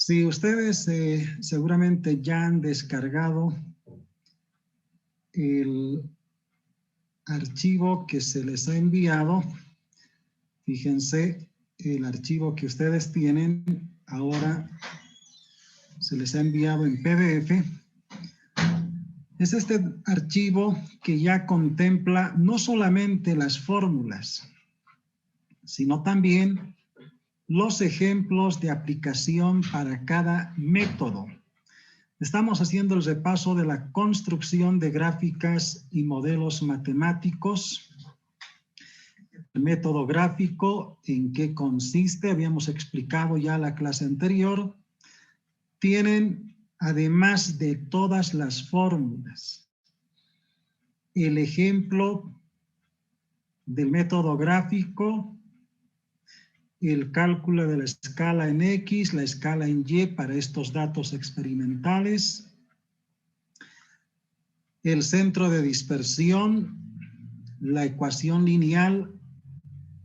Si ustedes seguramente ya han descargado el archivo que se les ha enviado, fíjense, el archivo que ustedes tienen ahora se les ha enviado en PDF. Es este archivo que ya contempla no solamente las fórmulas, sino también los ejemplos de aplicación para cada método. Estamos haciendo el repaso de la construcción de gráficas y modelos matemáticos. El método gráfico, ¿en qué consiste? Habíamos explicado ya la clase anterior. Tienen, además de todas las fórmulas, el ejemplo del método gráfico, el cálculo de la escala en X, la escala en Y para estos datos experimentales, el centro de dispersión, la ecuación lineal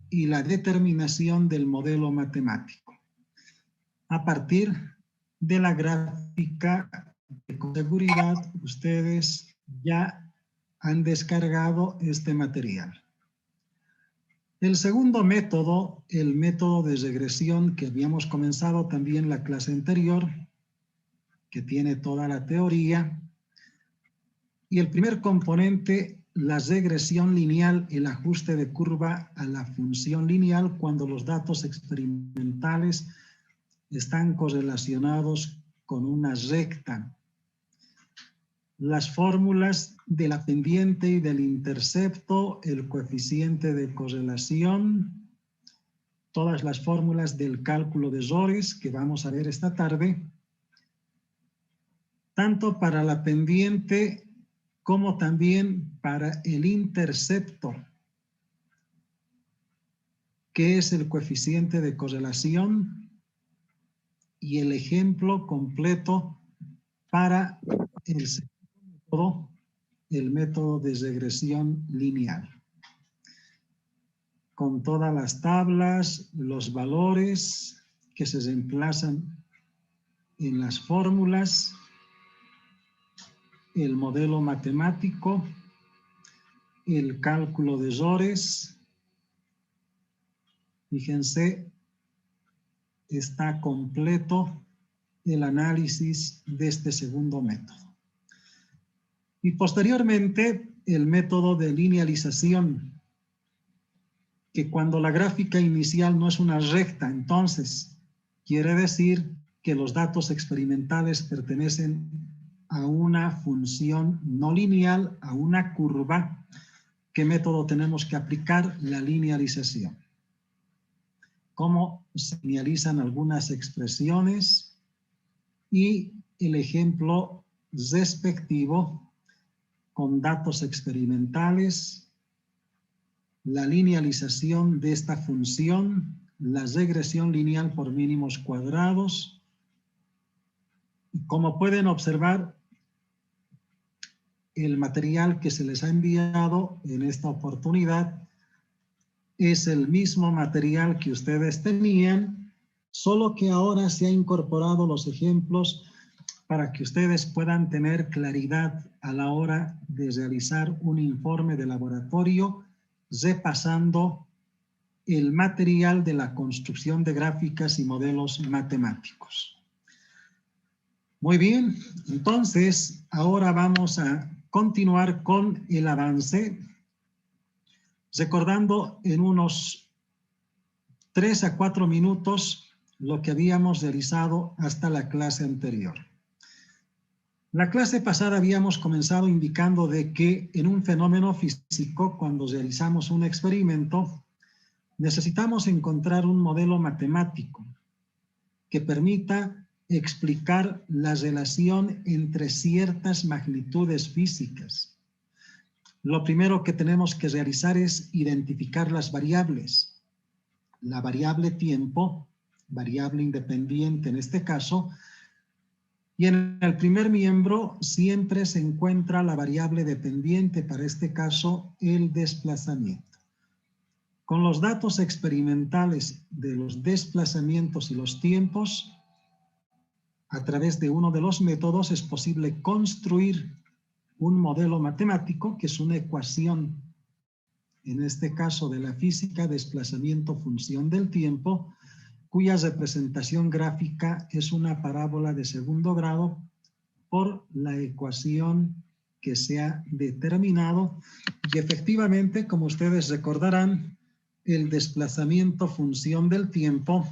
y la determinación del modelo matemático. A partir de la gráfica, con seguridad ustedes ya han descargado este material. El segundo método, el método de regresión que habíamos comenzado también la clase anterior, que tiene toda la teoría, y el primer componente, la regresión lineal, el ajuste de curva a la función lineal cuando los datos experimentales están correlacionados con una recta. Las fórmulas de la pendiente y del intercepto, el coeficiente de correlación, todas las fórmulas del cálculo de errores que vamos a ver esta tarde, tanto para la pendiente como también para el intercepto, que es el coeficiente de correlación, y el ejemplo completo para el método de regresión lineal, con todas las tablas, los valores que se reemplazan en las fórmulas, el modelo matemático, el cálculo de errores. Fíjense, está completo el análisis de este segundo método. Y posteriormente, el método de linealización, que cuando la gráfica inicial no es una recta, entonces quiere decir que los datos experimentales pertenecen a una función no lineal, a una curva. ¿Qué método tenemos que aplicar? La linealización. Cómo se linealizan algunas expresiones y el ejemplo respectivo con datos experimentales, la linealización de esta función, la regresión lineal por mínimos cuadrados. Como pueden observar, el material que se les ha enviado en esta oportunidad es el mismo material que ustedes tenían, solo que ahora se ha incorporado los ejemplos para que ustedes puedan tener claridad a la hora de realizar un informe de laboratorio, repasando el material de la construcción de gráficas y modelos matemáticos. Muy bien, entonces ahora vamos a continuar con el avance, recordando en unos 3 a 4 minutos lo que habíamos realizado hasta la clase anterior. La clase pasada habíamos comenzado indicando de que en un fenómeno físico, cuando realizamos un experimento, necesitamos encontrar un modelo matemático que permita explicar la relación entre ciertas magnitudes físicas. Lo primero que tenemos que realizar es identificar las variables. La variable tiempo, variable independiente en este caso, y en el primer miembro siempre se encuentra la variable dependiente, para este caso el desplazamiento. Con los datos experimentales de los desplazamientos y los tiempos, a través de uno de los métodos es posible construir un modelo matemático, que es una ecuación, en este caso de la física, desplazamiento función del tiempo, cuya representación gráfica es una parábola de segundo grado por la ecuación que se ha determinado. Y efectivamente, como ustedes recordarán, el desplazamiento función del tiempo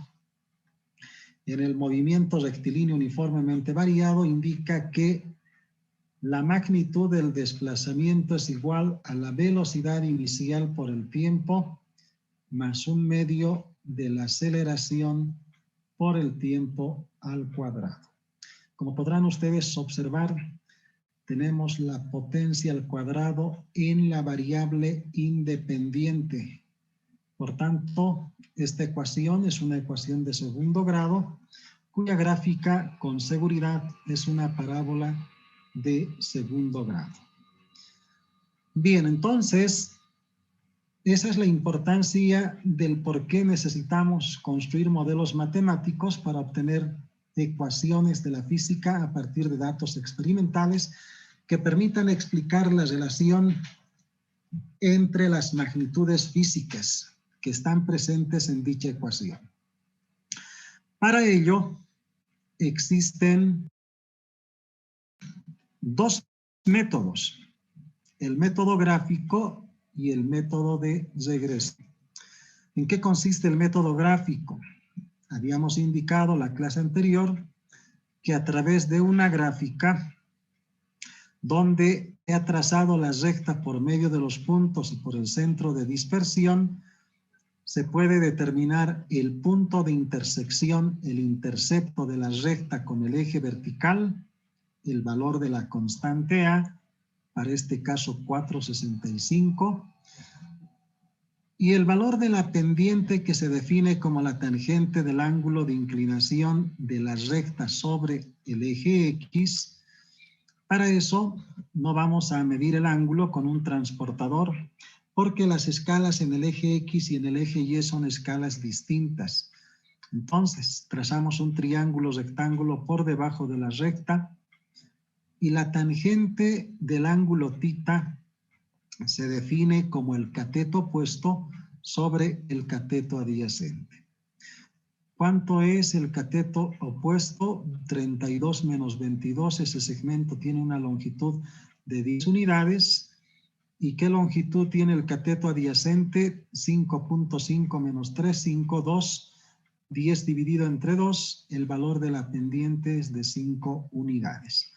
en el movimiento rectilíneo uniformemente variado indica que la magnitud del desplazamiento es igual a la velocidad inicial por el tiempo más un medio de la aceleración por el tiempo al cuadrado. Como podrán ustedes observar, tenemos la potencia al cuadrado en la variable independiente. Por tanto, esta ecuación es una ecuación de segundo grado, cuya gráfica con seguridad es una parábola de segundo grado. Bien, entonces, esa es la importancia del por qué necesitamos construir modelos matemáticos para obtener ecuaciones de la física a partir de datos experimentales que permitan explicar la relación entre las magnitudes físicas que están presentes en dicha ecuación. Para ello, existen dos métodos, el método gráfico y el método de regresión. ¿En qué consiste el método gráfico? Habíamos indicado la clase anterior que a través de una gráfica donde he trazado la recta por medio de los puntos y por el centro de dispersión, se puede determinar el punto de intersección, el intercepto de la recta con el eje vertical, el valor de la constante A, para este caso 4,65, y el valor de la pendiente que se define como la tangente del ángulo de inclinación de la recta sobre el eje X. Para eso no vamos a medir el ángulo con un transportador, porque las escalas en el eje X y en el eje Y son escalas distintas. Entonces, trazamos un triángulo rectángulo por debajo de la recta y la tangente del ángulo θ se define como el cateto opuesto sobre el cateto adyacente. ¿Cuánto es el cateto opuesto? 32 menos 22. Ese segmento tiene una longitud de 10 unidades. ¿Y qué longitud tiene el cateto adyacente? 5.5 menos 3, 5, 2. 10 dividido entre 2, el valor de la pendiente es de 5 unidades.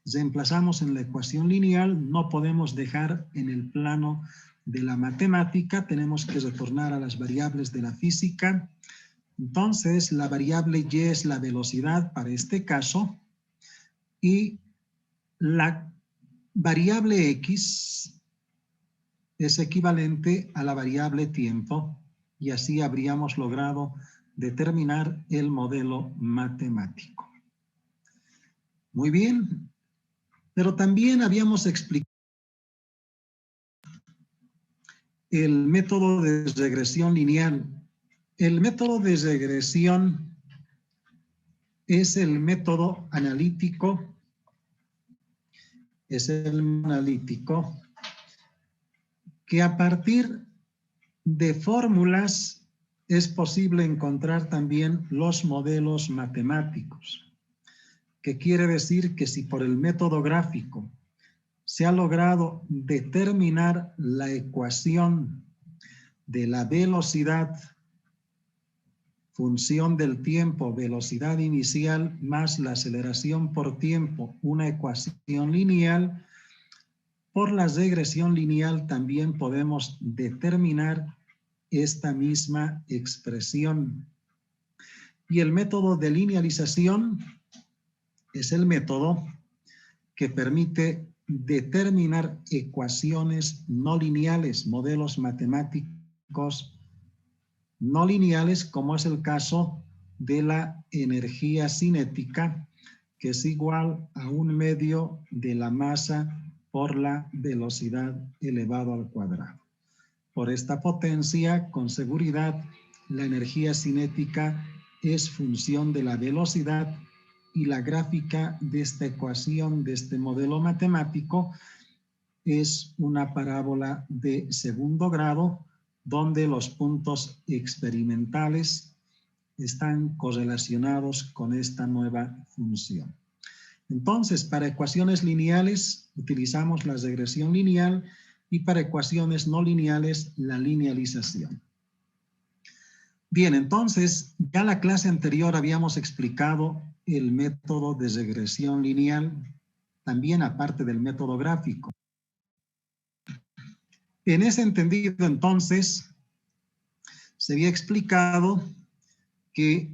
Reemplazamos en la ecuación lineal, no podemos dejar en el plano de la matemática, tenemos que retornar a las variables de la física. Entonces, la variable y es la velocidad para este caso y la variable x es equivalente a la variable tiempo y así habríamos logrado determinar el modelo matemático. Muy bien, pero también habíamos explicado el método de regresión lineal. El método de regresión es el método analítico, que a partir de fórmulas es posible encontrar también los modelos matemáticos, que quiere decir que si por el método gráfico se ha logrado determinar la ecuación de la velocidad, función del tiempo, velocidad inicial más la aceleración por tiempo, una ecuación lineal, por la regresión lineal también podemos determinar esta misma expresión. Y el método de linealización es el método que permite determinar ecuaciones no lineales, modelos matemáticos no lineales, como es el caso de la energía cinética, que es igual a un medio de la masa por la velocidad elevado al cuadrado. Por esta potencia, con seguridad, la energía cinética es función de la velocidad y la gráfica de esta ecuación, de este modelo matemático, es una parábola de segundo grado donde los puntos experimentales están correlacionados con esta nueva función. Entonces, para ecuaciones lineales utilizamos la regresión lineal y para ecuaciones no lineales la linealización. Bien, entonces, ya la clase anterior habíamos explicado el método de regresión lineal, también aparte del método gráfico. En ese entendido, entonces, se había explicado que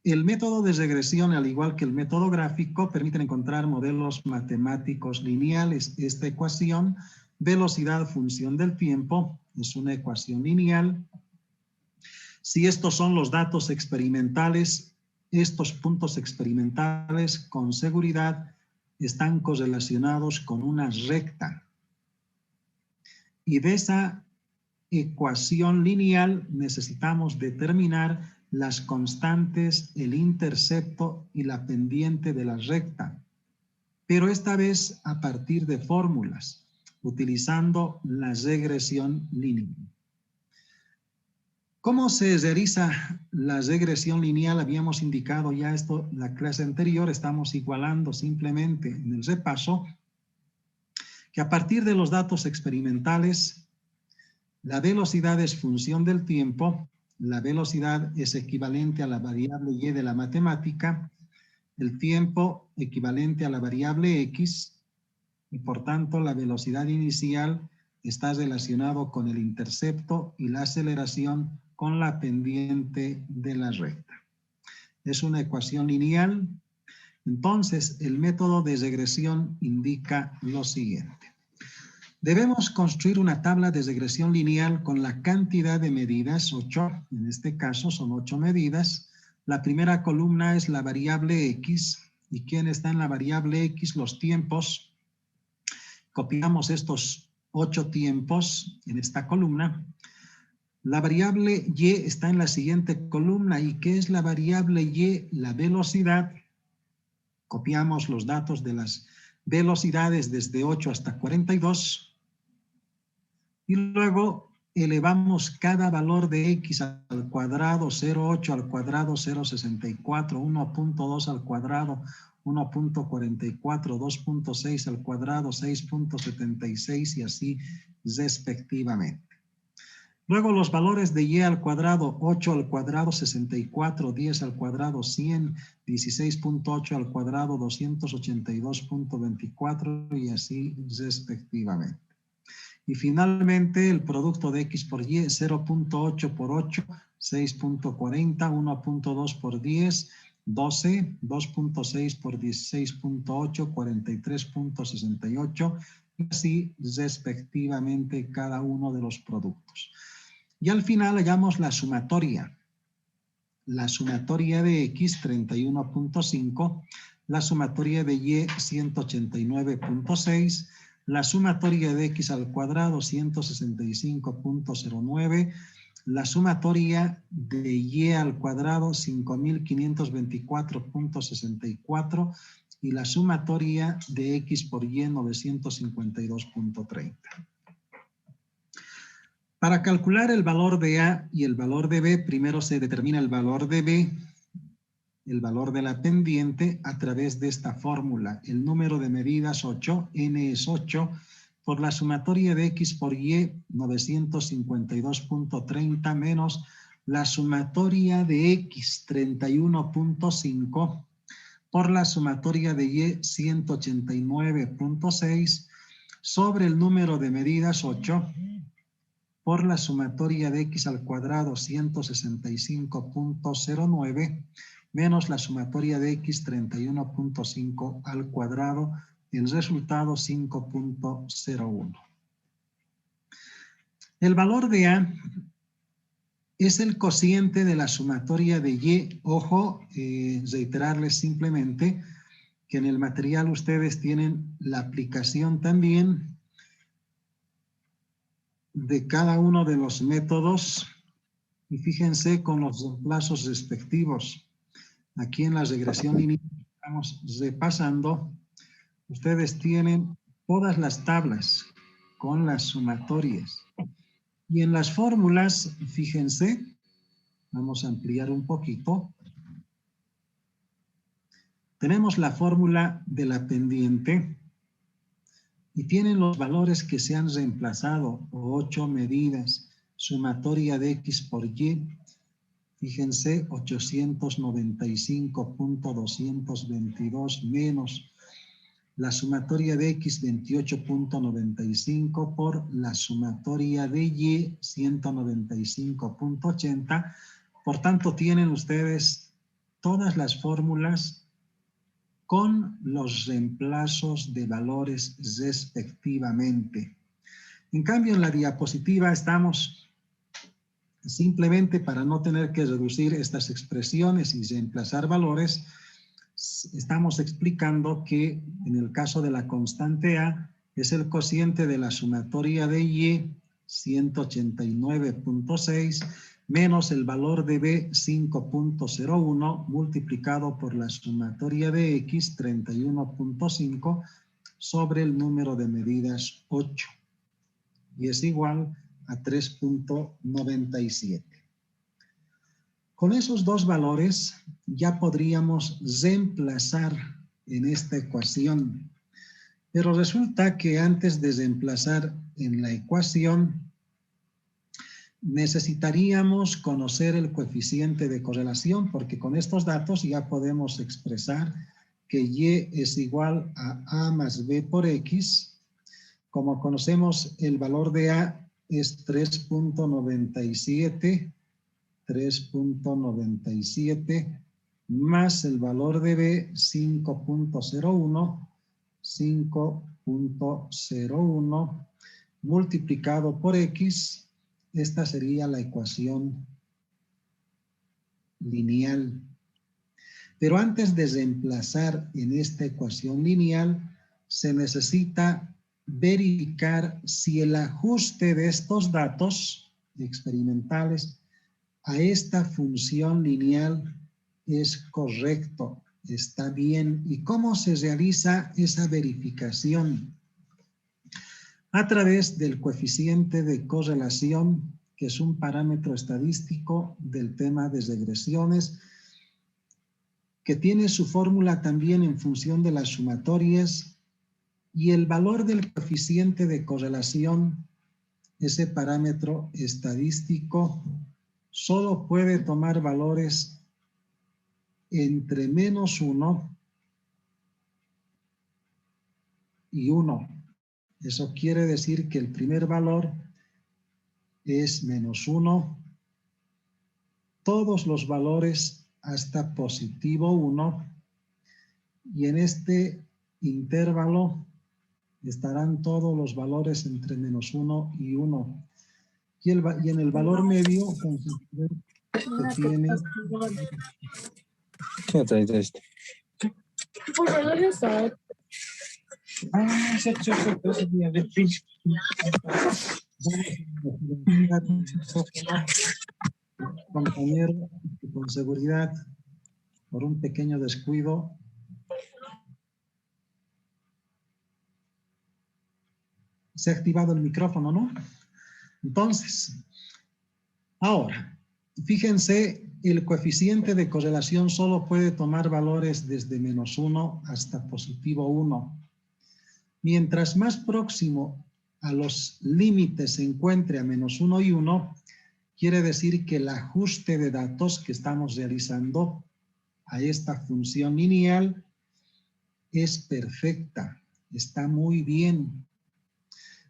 el método de regresión, al igual que el método gráfico, permiten encontrar modelos matemáticos lineales. Esta ecuación, velocidad función del tiempo, es una ecuación lineal. Si estos son los datos experimentales, estos puntos experimentales con seguridad están correlacionados con una recta. Y de esa ecuación lineal necesitamos determinar las constantes, el intercepto y la pendiente de la recta, pero esta vez a partir de fórmulas, utilizando la regresión lineal. ¿Cómo se realiza la regresión lineal? Habíamos indicado ya esto en la clase anterior, estamos igualando simplemente en el repaso que a partir de los datos experimentales, la velocidad es función del tiempo, la velocidad es equivalente a la variable y de la matemática, el tiempo equivalente a la variable x, y por tanto la velocidad inicial está relacionado con el intercepto y la aceleración con la pendiente de la recta. Es una ecuación lineal. Entonces, el método de regresión indica lo siguiente. Debemos construir una tabla de regresión lineal con la cantidad de medidas, 8, en este caso son 8 medidas. La primera columna es la variable x, y ¿quién está en la variable x? Los tiempos. Copiamos estos 8 tiempos en esta columna. La variable y está en la siguiente columna. ¿Y qué es la variable y? La velocidad. Copiamos los datos de las velocidades desde 8 hasta 42. Y luego elevamos cada valor de x al cuadrado, 0,8 al cuadrado, 0,64, 1.2 al cuadrado, 1.44, 2.6 al cuadrado, 6.76 y así respectivamente. Luego los valores de y al cuadrado, 8 al cuadrado, 64, 10 al cuadrado, 100, 16.8 al cuadrado, 282.24 y así respectivamente. Y finalmente el producto de x por y, 0.8 por 8, 6.40, 1.2 por 10, 12, 2.6 por 16.8, 43.68 y así respectivamente cada uno de los productos. Y al final hallamos la sumatoria. La sumatoria de x, 31.5, la sumatoria de y, 189.6, la sumatoria de x al cuadrado, 165.09, la sumatoria de y al cuadrado, 5.524.64 y la sumatoria de x por y, 952.30. Para calcular el valor de A y el valor de B, primero se determina el valor de B, el valor de la pendiente, a través de esta fórmula. El número de medidas 8, n es 8, por la sumatoria de x por y, 952.30, menos la sumatoria de x, 31.5, por la sumatoria de y, 189.6, sobre el número de medidas 8, por la sumatoria de x al cuadrado, 165.09, menos la sumatoria de x, 31.5 al cuadrado, el resultado 5.01. El valor de A es el cociente de la sumatoria de y. Ojo, reiterarles simplemente que en el material ustedes tienen la aplicación también de cada uno de los métodos y fíjense con los reemplazos respectivos. Aquí en la regresión lineal Estamos repasando. Ustedes tienen todas las tablas con las sumatorias. Y en las fórmulas, fíjense, vamos a ampliar un poquito. Tenemos la fórmula de la pendiente y tienen los valores que se han reemplazado, 8 medidas, sumatoria de X por Y. Fíjense, 895.222 menos la sumatoria de X, 28.95 por la sumatoria de Y, 195.80. Por tanto, tienen ustedes todas las fórmulas con los reemplazos de valores respectivamente. En cambio, en la diapositiva estamos simplemente, para no tener que reducir estas expresiones y reemplazar valores, estamos explicando que en el caso de la constante A es el cociente de la sumatoria de Y, 189.6, menos el valor de B, 5.01, multiplicado por la sumatoria de X, 31.5, sobre el número de medidas 8. Y es igual a 3.97. Con esos dos valores ya podríamos reemplazar en esta ecuación. Pero resulta que antes de reemplazar en la ecuación, necesitaríamos conocer el coeficiente de correlación, porque con estos datos ya podemos expresar que Y es igual a A más B por X. Como conocemos, el valor de A es 3.97 más el valor de B, 5.01 multiplicado por X. Esta sería la ecuación lineal. Pero antes de reemplazar en esta ecuación lineal, se necesita verificar si el ajuste de estos datos experimentales a esta función lineal es correcto, está bien. ¿Y cómo se realiza esa verificación? A través del coeficiente de correlación, que es un parámetro estadístico del tema de regresiones, que tiene su fórmula también en función de las sumatorias, y el valor del coeficiente de correlación, ese parámetro estadístico, solo puede tomar valores entre -1 y 1. Eso quiere decir que el primer valor es -1, todos los valores hasta +1, y en este intervalo estarán todos los valores entre -1 y 1. Y en el valor medio se tiene... Compañero, con seguridad, por un pequeño descuido, se ha activado el micrófono, ¿no? Entonces, ahora, fíjense, el coeficiente de correlación solo puede tomar valores desde -1 hasta +1. Mientras más próximo a los límites se encuentre a -1 y 1, quiere decir que el ajuste de datos que estamos realizando a esta función lineal es perfecta, está muy bien.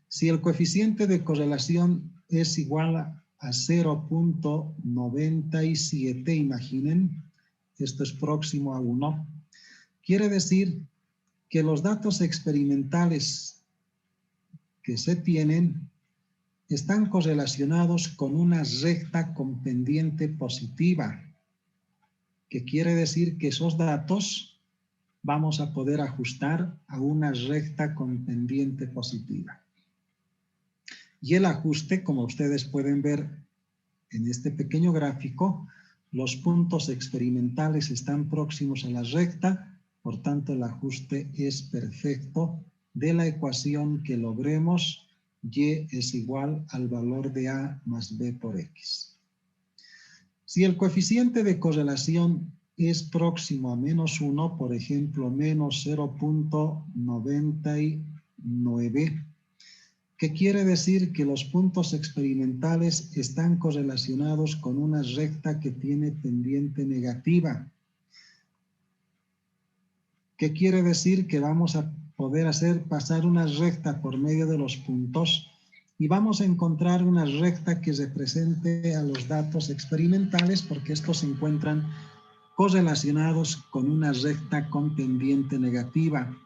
Si el coeficiente de correlación es igual a 0.97, imaginen, esto es próximo a 1, quiere decir que los datos experimentales que se tienen están correlacionados con una recta con pendiente positiva, que quiere decir que esos datos vamos a poder ajustar a una recta con pendiente positiva. Y el ajuste, como ustedes pueden ver en este pequeño gráfico, los puntos experimentales están próximos a la recta Por tanto, el ajuste es perfecto de la ecuación que logremos y es igual al valor de A más B por X. Si el coeficiente de correlación es próximo a menos 1, por ejemplo, menos 0.99, que quiere decir que los puntos experimentales están correlacionados con una recta que tiene pendiente negativa. ¿Qué quiere decir? Que vamos a poder hacer pasar una recta por medio de los puntos y vamos a encontrar una recta que represente a los datos experimentales porque estos se encuentran correlacionados con una recta con pendiente negativa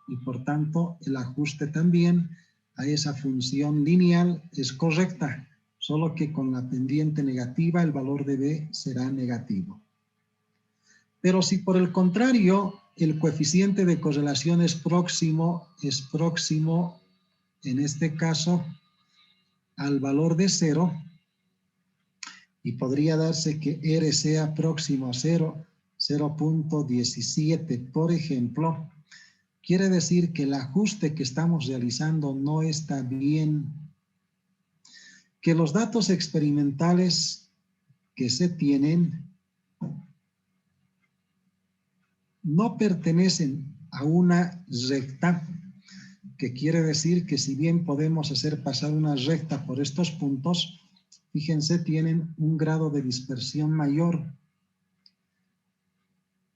y por tanto el ajuste también a esa función lineal es correcta, solo que con la pendiente negativa el valor de B será negativo. Pero si por el contrario el coeficiente de correlación es próximo en este caso al valor de 0 y podría darse que R sea próximo a 0, 0.17 por ejemplo, quiere decir que el ajuste que estamos realizando no está bien, que los datos experimentales que se tienen no pertenecen a una recta, que quiere decir que si bien podemos hacer pasar una recta por estos puntos, fíjense, tienen un grado de dispersión mayor.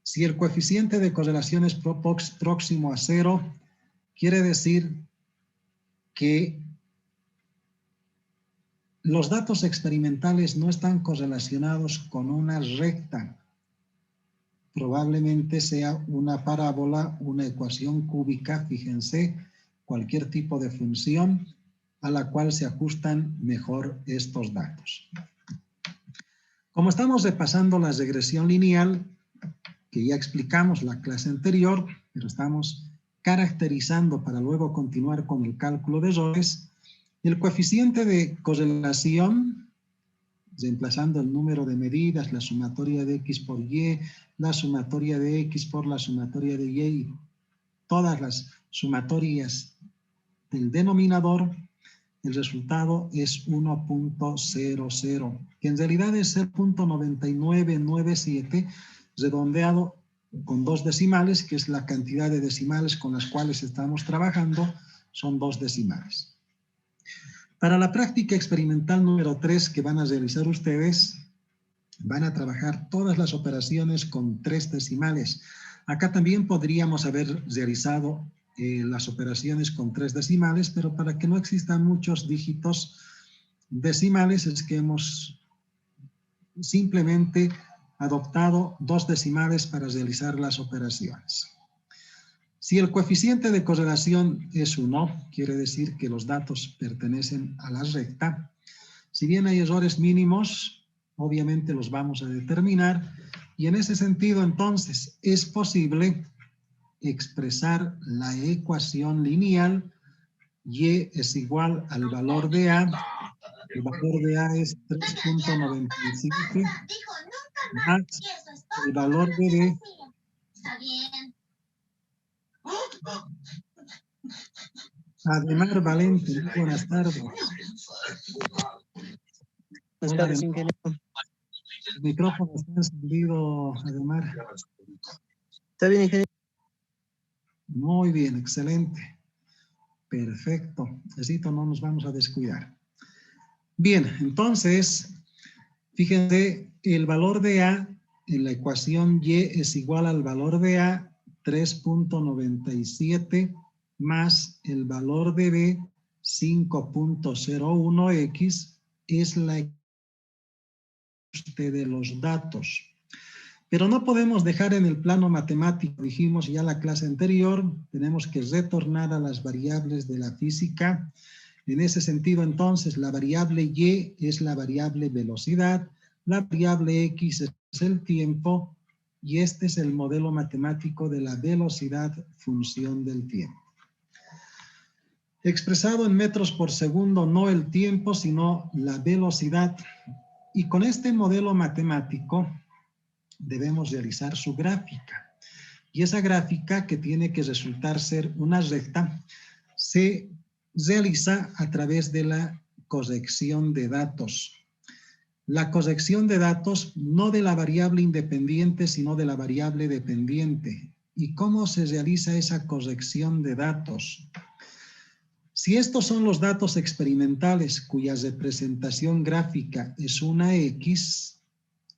Si el coeficiente de correlación es próximo a 0, quiere decir que los datos experimentales no están correlacionados con una recta. Probablemente sea una parábola, una ecuación cúbica, fíjense, cualquier tipo de función a la cual se ajustan mejor estos datos. Como estamos repasando la regresión lineal, que ya explicamos la clase anterior, pero estamos caracterizando para luego continuar con el cálculo de errores, el coeficiente de correlación, reemplazando el número de medidas, la sumatoria de X por Y, la sumatoria de X por la sumatoria de Y, todas las sumatorias del denominador, el resultado es 1.00, que en realidad es 0.9997, redondeado con 2 decimales, que es la cantidad de decimales con las cuales estamos trabajando, son 2 decimales. Para la práctica experimental número 3 que van a realizar ustedes, van a trabajar todas las operaciones con 3 decimales. Acá también podríamos haber realizado las operaciones con 3 decimales, pero para que no existan muchos dígitos decimales es que hemos simplemente adoptado 2 decimales para realizar las operaciones. Si el coeficiente de correlación es 1, quiere decir que los datos pertenecen a la recta. Si bien hay errores mínimos, obviamente los vamos a determinar y en ese sentido entonces es posible expresar la ecuación lineal y es igual al valor de A. El valor de A es 3.97 más el valor de B. Ademar Valente, buenas tardes. Buenas tardes, ingeniero. El micrófono está encendido, Ademar. ¿Está bien, ingeniero? Muy bien, excelente. Perfecto. Necesito, no nos vamos a descuidar. Bien, entonces, fíjense, el valor de A en la ecuación Y es igual al valor de A, 3.97, más el valor de B, 5.01x, es la ajuste de los datos. Pero no podemos dejar en el plano matemático, dijimos ya la clase anterior, tenemos que retornar a las variables de la física. En ese sentido, entonces, la variable Y es la variable velocidad, la variable X es el tiempo, y este es el modelo matemático de la velocidad función del tiempo. Expresado en metros por segundo, no el tiempo, sino la velocidad. Y con este modelo matemático debemos realizar su gráfica. Y esa gráfica, que tiene que resultar ser una recta, se realiza a través de la corrección de datos. La corrección de datos no de la variable independiente, sino de la variable dependiente. ¿Y cómo se realiza esa corrección de datos? Si estos son los datos experimentales cuya representación gráfica es una X,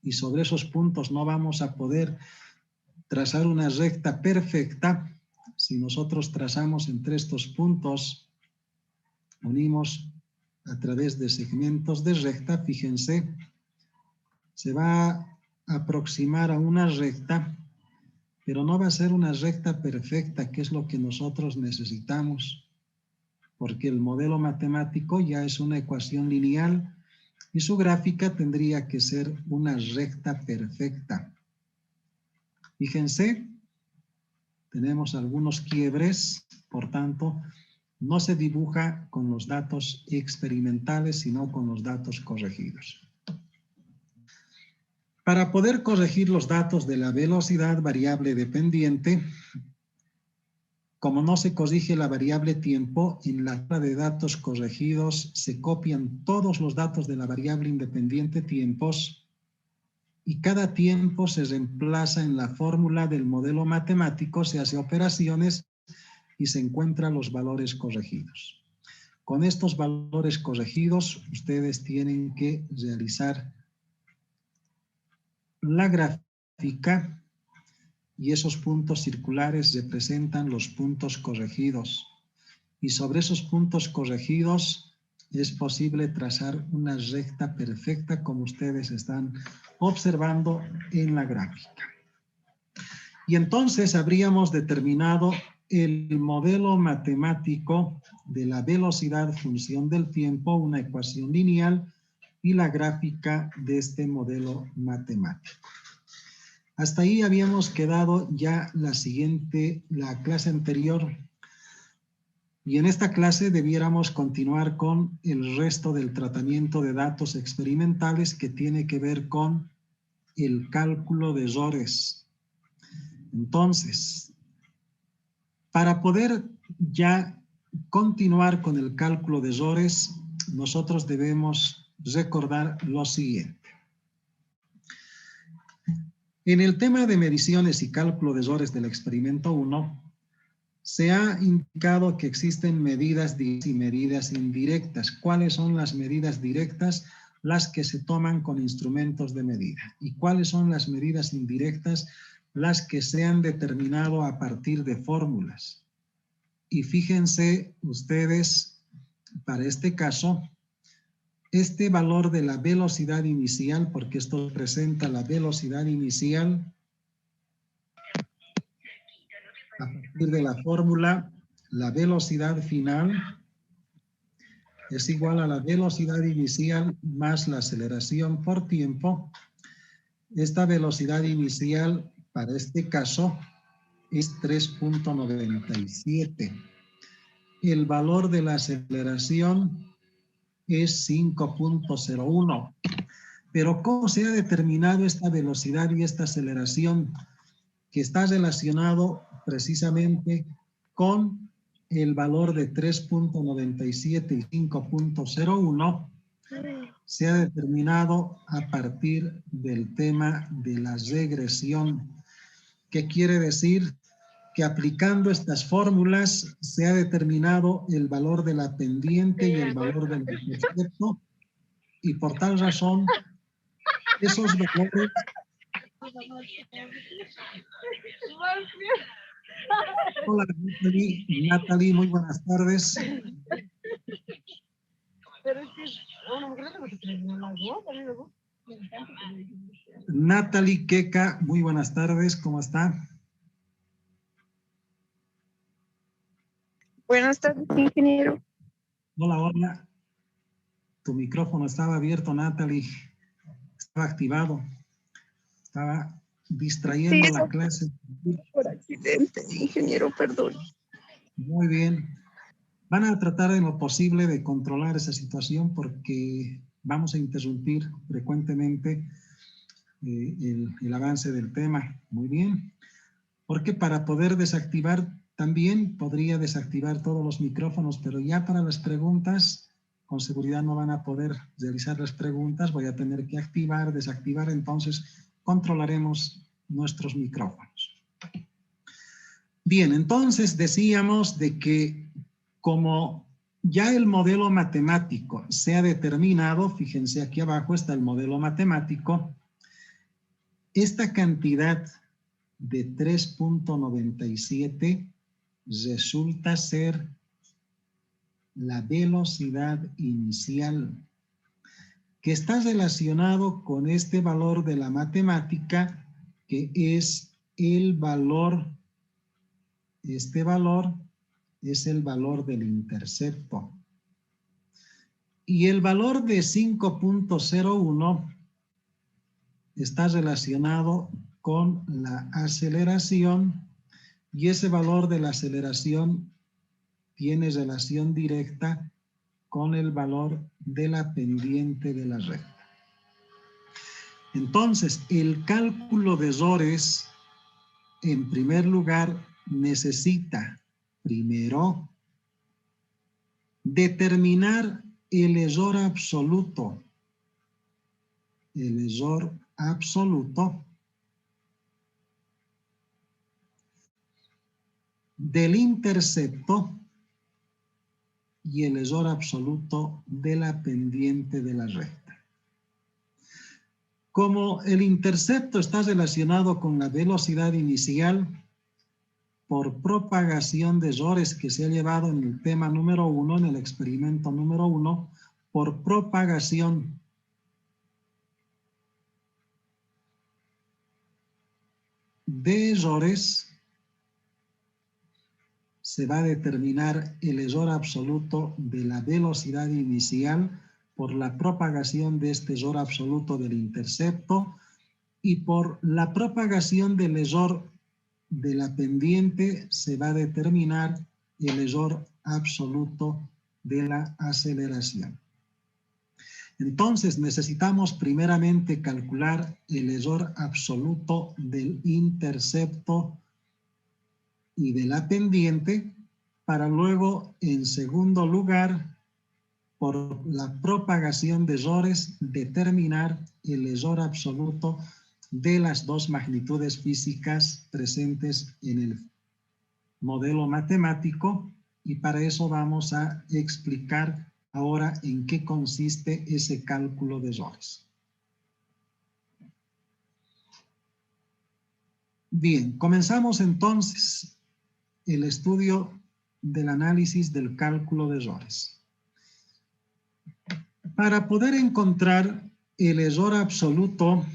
y sobre esos puntos no vamos a poder trazar una recta perfecta, si nosotros trazamos entre estos puntos, unimos a través de segmentos de recta, fíjense, se va a aproximar a una recta, pero no va a ser una recta perfecta, que es lo que nosotros necesitamos, porque el modelo matemático ya es una ecuación lineal y su gráfica tendría que ser una recta perfecta. Fíjense, tenemos algunos quiebres, por tanto, no se dibuja con los datos experimentales, sino con los datos corregidos. Para poder corregir los datos de la velocidad variable dependiente, como no se corrige la variable tiempo, en la tabla de datos corregidos se copian todos los datos de la variable independiente tiempos y cada tiempo se reemplaza en la fórmula del modelo matemático, se hace operaciones y se encuentran los valores corregidos. Con estos valores corregidos, ustedes tienen que realizar la gráfica y esos puntos circulares representan los puntos corregidos. Y sobre esos puntos corregidos es posible trazar una recta perfecta, como ustedes están observando en la gráfica. Y entonces habríamos determinado el modelo matemático de la velocidad función del tiempo, una ecuación lineal, y la gráfica de este modelo matemático. Hasta ahí habíamos quedado ya la clase anterior, y en esta clase debiéramos continuar con el resto del tratamiento de datos experimentales, que tiene que ver con el cálculo de errores. Entonces, para poder ya continuar con el cálculo de errores, nosotros debemos recordar lo siguiente. En el tema de mediciones y cálculo de errores del experimento 1, se ha indicado que existen medidas directas y medidas indirectas. ¿Cuáles son las medidas directas? Las que se toman con instrumentos de medida. ¿Y cuáles son las medidas indirectas? Las que se han determinado a partir de fórmulas. Y fíjense ustedes, para este caso, este valor de la velocidad inicial, porque esto representa la velocidad inicial, a partir de la fórmula, la velocidad final es igual a la velocidad inicial más la aceleración por tiempo. Esta velocidad inicial, para este caso, es 3.97. El valor de la aceleración es 5.01. Pero ¿cómo se ha determinado esta velocidad y esta aceleración? Que está relacionado precisamente con el valor de 3.97 y 5.01, se ha determinado a partir del tema de la regresión, que quiere decir que aplicando estas fórmulas se ha determinado el valor de la pendiente y el valor del intercepto, y por tal razón esos valores... Hola, Natalie, muy buenas tardes. Natalie Queca, muy buenas tardes, ¿cómo está? Buenas tardes, ingeniero. Hola, hola. Tu micrófono estaba abierto, Natalie. Estaba activado. Estaba distrayendo la clase. Por accidente, ingeniero, perdón. Muy bien. Van a tratar en lo posible de controlar esa situación, porque vamos a interrumpir frecuentemente el avance del tema. Muy bien. Porque para poder desactivar, también podría desactivar todos los micrófonos, pero ya para las preguntas, con seguridad no van a poder realizar las preguntas, voy a tener que activar, desactivar, entonces controlaremos nuestros micrófonos. Bien, entonces decíamos de que como ya el modelo matemático se ha determinado, fíjense aquí abajo está el modelo matemático, esta cantidad de 3.97 resulta ser la velocidad inicial, que está relacionado con este valor de la matemática, que es el valor, este valor es el valor del intercepto. Y el valor de 5.01 está relacionado con la aceleración, y ese valor de la aceleración tiene relación directa con el valor de la pendiente de la recta. Entonces, el cálculo de errores, en primer lugar, necesita primero determinar el error absoluto. El error absoluto del intercepto y el error absoluto de la pendiente de la recta. Como el intercepto está relacionado con la velocidad inicial, por propagación de errores que se ha llevado en el tema número 1, en el experimento número 1, por propagación de errores, se va a determinar el error absoluto de la velocidad inicial por la propagación de este error absoluto del intercepto y por la propagación del error de la pendiente se va a determinar el error absoluto de la aceleración. Entonces necesitamos primeramente calcular el error absoluto del intercepto y de la pendiente, para luego, en segundo lugar, por la propagación de errores, determinar el error absoluto de las dos magnitudes físicas presentes en el modelo matemático, y para eso vamos a explicar ahora en qué consiste ese cálculo de errores. Bien, comenzamos entonces el estudio del análisis del cálculo de errores. Para poder encontrar el error absoluto,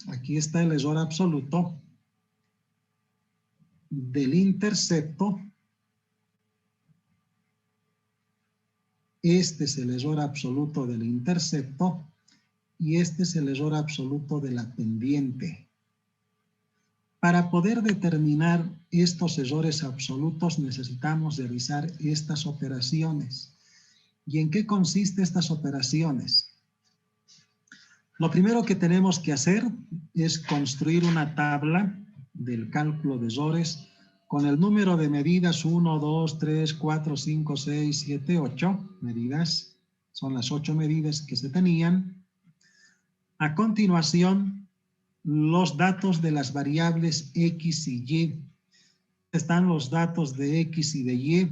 aquí está el error absoluto del intercepto. Este es el error absoluto del intercepto y este es el error absoluto de la pendiente. Para poder determinar estos errores absolutos necesitamos realizar estas operaciones. ¿Y en qué consisten estas operaciones? Lo primero que tenemos que hacer es construir una tabla del cálculo de errores con el número de medidas 1, 2, 3, 4, 5, 6, 7, 8 medidas. Son las 8 medidas que se tenían. A continuación, los datos de las variables X y Y. Están los datos de X y de Y.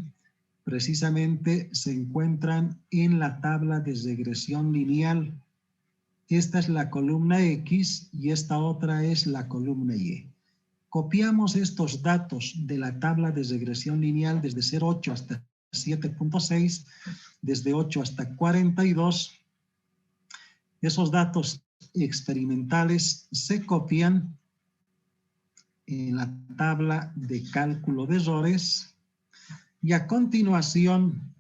Precisamente se encuentran en la tabla de regresión lineal. Esta es la columna X y esta otra es la columna Y. Copiamos estos datos de la tabla de regresión lineal desde 0,8 hasta 7.6, desde 8 hasta 42. Esos datos experimentales se copian en la tabla de cálculo de errores y a continuación,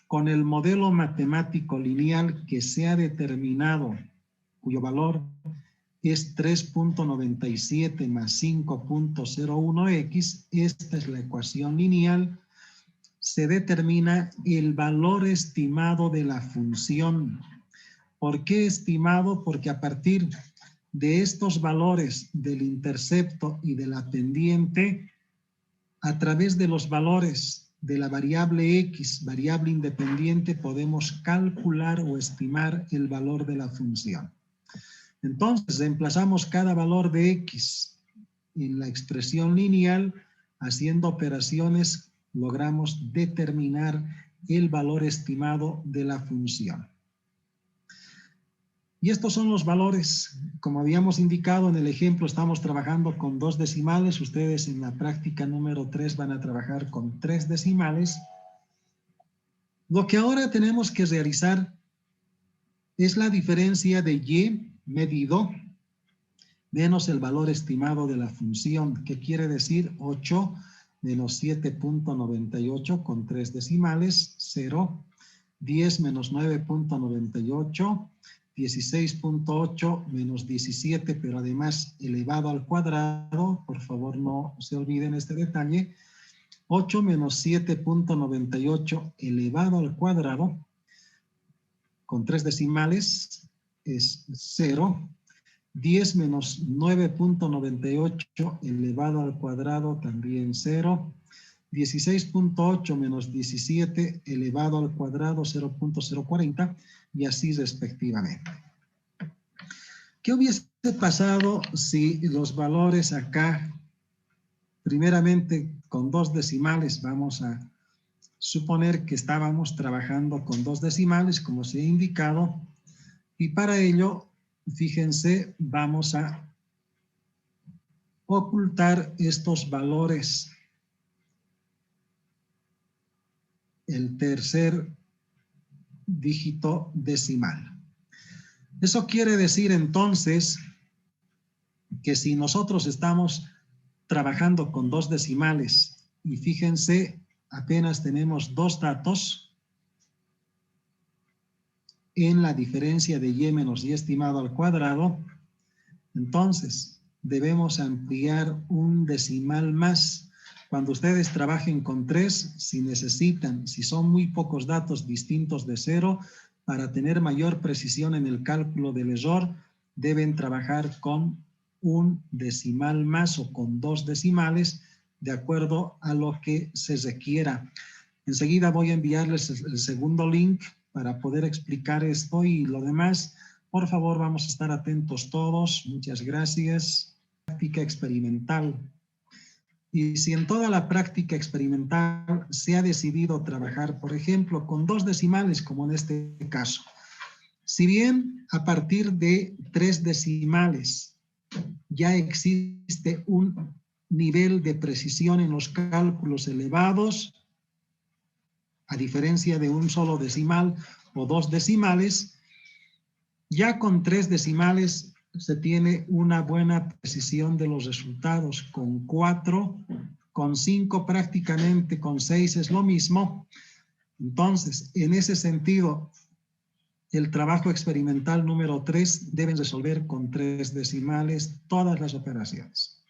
con el modelo matemático lineal que se ha determinado, cuyo valor es 3.97 más 5.01x, esta es la ecuación lineal, se determina el valor estimado de la función. ¿Por qué estimado? Porque a partir de estos valores del intercepto y de la pendiente a través de los valores de la variable X, variable independiente, podemos calcular o estimar el valor de la función. Entonces, reemplazamos cada valor de X en la expresión lineal, haciendo operaciones, logramos determinar el valor estimado de la función. Y estos son los valores. Como habíamos indicado en el ejemplo, estamos trabajando con 2 decimales. Ustedes en la práctica número 3 van a trabajar con 3 decimales. Lo que ahora tenemos que realizar es la diferencia de y medido menos el valor estimado de la función, que quiere decir 8 menos 7.98 con 3 decimales, 0, 10 menos 9.98, 16.8 menos 17, pero además elevado al cuadrado, por favor no se olviden este detalle, 8 menos 7.98 elevado al cuadrado, con 3 decimales, es 0, 10 menos 9.98 elevado al cuadrado, también 0, 16.8 menos 17 elevado al cuadrado, 0.040, y así respectivamente. ¿Qué hubiese pasado si los valores acá, primeramente con 2 decimales, vamos a suponer que estábamos trabajando con 2 decimales, como se ha indicado, y para ello, fíjense, vamos a ocultar estos valores. El tercer dígito decimal. Eso quiere decir entonces que si nosotros estamos trabajando con 2 decimales y fíjense, apenas tenemos 2 datos en la diferencia de y menos y estimado al cuadrado, entonces debemos ampliar un decimal más. Cuando ustedes trabajen con 3, si necesitan, si son muy pocos datos distintos de 0, para tener mayor precisión en el cálculo del error, deben trabajar con un decimal más o con 2 decimales, de acuerdo a lo que se requiera. Enseguida voy a enviarles el segundo link para poder explicar esto y lo demás. Por favor, vamos a estar atentos todos. Muchas gracias. Práctica experimental. Y si en toda la práctica experimental se ha decidido trabajar, por ejemplo, con 2 decimales, como en este caso, si bien a partir de 3 decimales ya existe un nivel de precisión en los cálculos elevados, a diferencia de un solo decimal o 2 decimales, ya con 3 decimales se tiene una buena precisión de los resultados. Con 4, con 5 prácticamente, con 6 es lo mismo. Entonces, en ese sentido, el trabajo experimental número 3 deben resolver con 3 decimales todas las operaciones.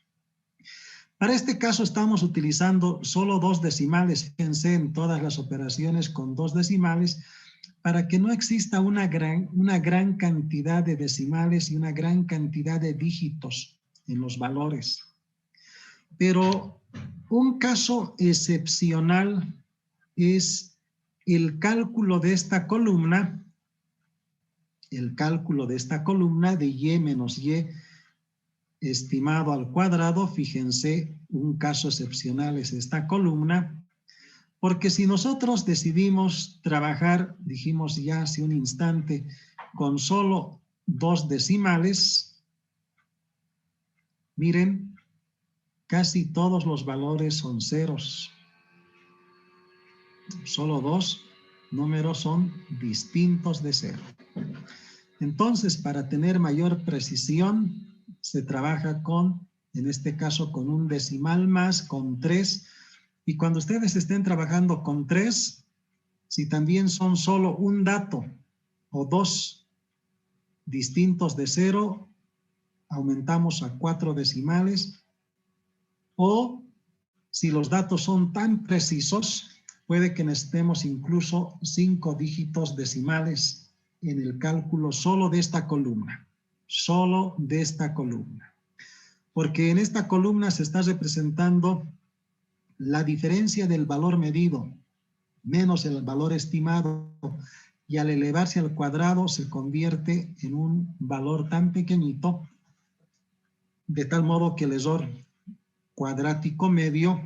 Para este caso estamos utilizando solo 2 decimales, fíjense en todas las operaciones con 2 decimales, para que no exista una gran cantidad de decimales y una gran cantidad de dígitos en los valores. Pero un caso excepcional es el cálculo de esta columna, de y menos y estimado al cuadrado. Fíjense, un caso excepcional es esta columna. Porque si nosotros decidimos trabajar, dijimos ya hace un instante, con solo 2 decimales, miren, casi todos los valores son ceros. Solo 2 números son distintos de 0. Entonces, para tener mayor precisión, se trabaja con, en este caso, con un decimal más, con 3. Y cuando ustedes estén trabajando con 3, si también son solo un dato o 2 distintos de 0, aumentamos a 4 decimales. O si los datos son tan precisos, puede que necesitemos incluso 5 dígitos decimales en el cálculo solo de esta columna. solo de esta columna. Porque en esta columna se está representando la diferencia del valor medido menos el valor estimado, y al elevarse al cuadrado se convierte en un valor tan pequeñito, de tal modo que el error cuadrático medio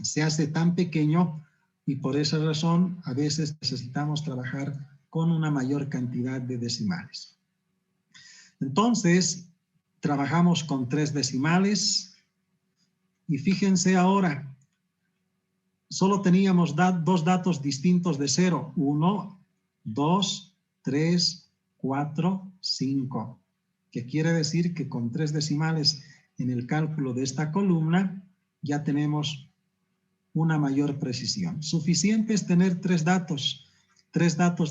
se hace tan pequeño, y por esa razón a veces necesitamos trabajar con una mayor cantidad de decimales. Entonces, trabajamos con 3 decimales, y fíjense ahora, solo teníamos dos datos distintos de 0, 1, 2, 3, 4, 5, que quiere decir que con 3 decimales en el cálculo de esta columna ya tenemos una mayor precisión. Suficiente es tener 3 datos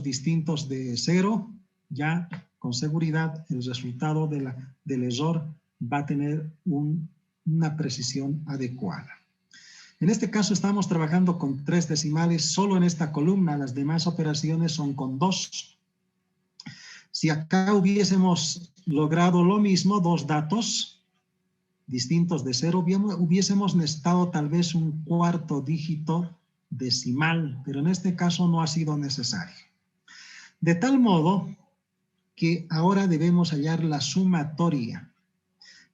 distintos de 0, ya con seguridad el resultado del error va a tener una precisión adecuada. En este caso estamos trabajando con 3 decimales solo en esta columna, las demás operaciones son con 2. Si acá hubiésemos logrado lo mismo, 2 datos distintos de 0, hubiésemos necesitado tal vez un cuarto dígito decimal, pero en este caso no ha sido necesario. De tal modo que ahora debemos hallar la sumatoria,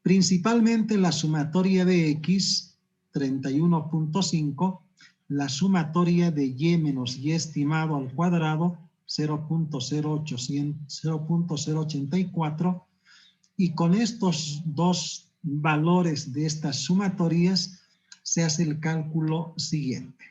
principalmente la sumatoria de x, 31.5, la sumatoria de y menos y estimado al cuadrado, 0.084, y con estos 2 valores de estas sumatorias se hace el cálculo siguiente.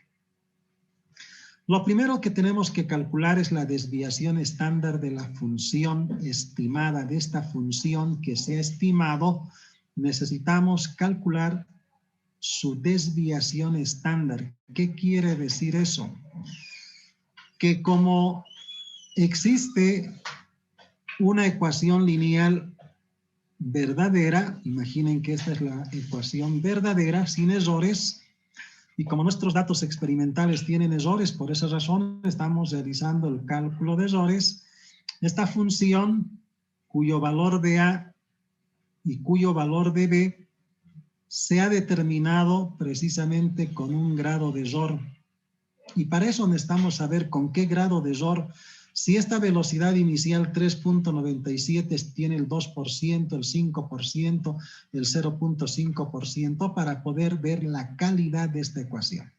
Lo primero que tenemos que calcular es la desviación estándar de la función estimada, de esta función que se ha estimado. Necesitamos calcular su desviación estándar. ¿Qué quiere decir eso? Que como existe una ecuación lineal verdadera, imaginen que esta es la ecuación verdadera, sin errores, y como nuestros datos experimentales tienen errores, por esa razón estamos realizando el cálculo de errores. Esta función, cuyo valor de A y cuyo valor de B se ha determinado precisamente con un grado de error. Y para eso necesitamos saber con qué grado de error, si esta velocidad inicial 3.97 tiene el 2%, el 5%, el 0.5%, para poder ver la calidad de esta ecuación.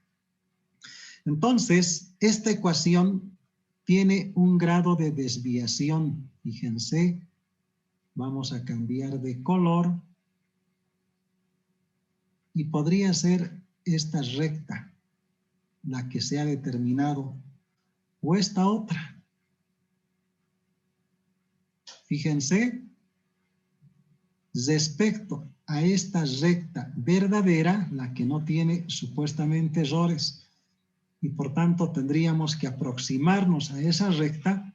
Entonces, esta ecuación tiene un grado de desviación. Fíjense, vamos a cambiar de color. Y podría ser esta recta, la que se ha determinado, o esta otra. Fíjense, respecto a esta recta verdadera, la que no tiene supuestamente errores, y por tanto tendríamos que aproximarnos a esa recta,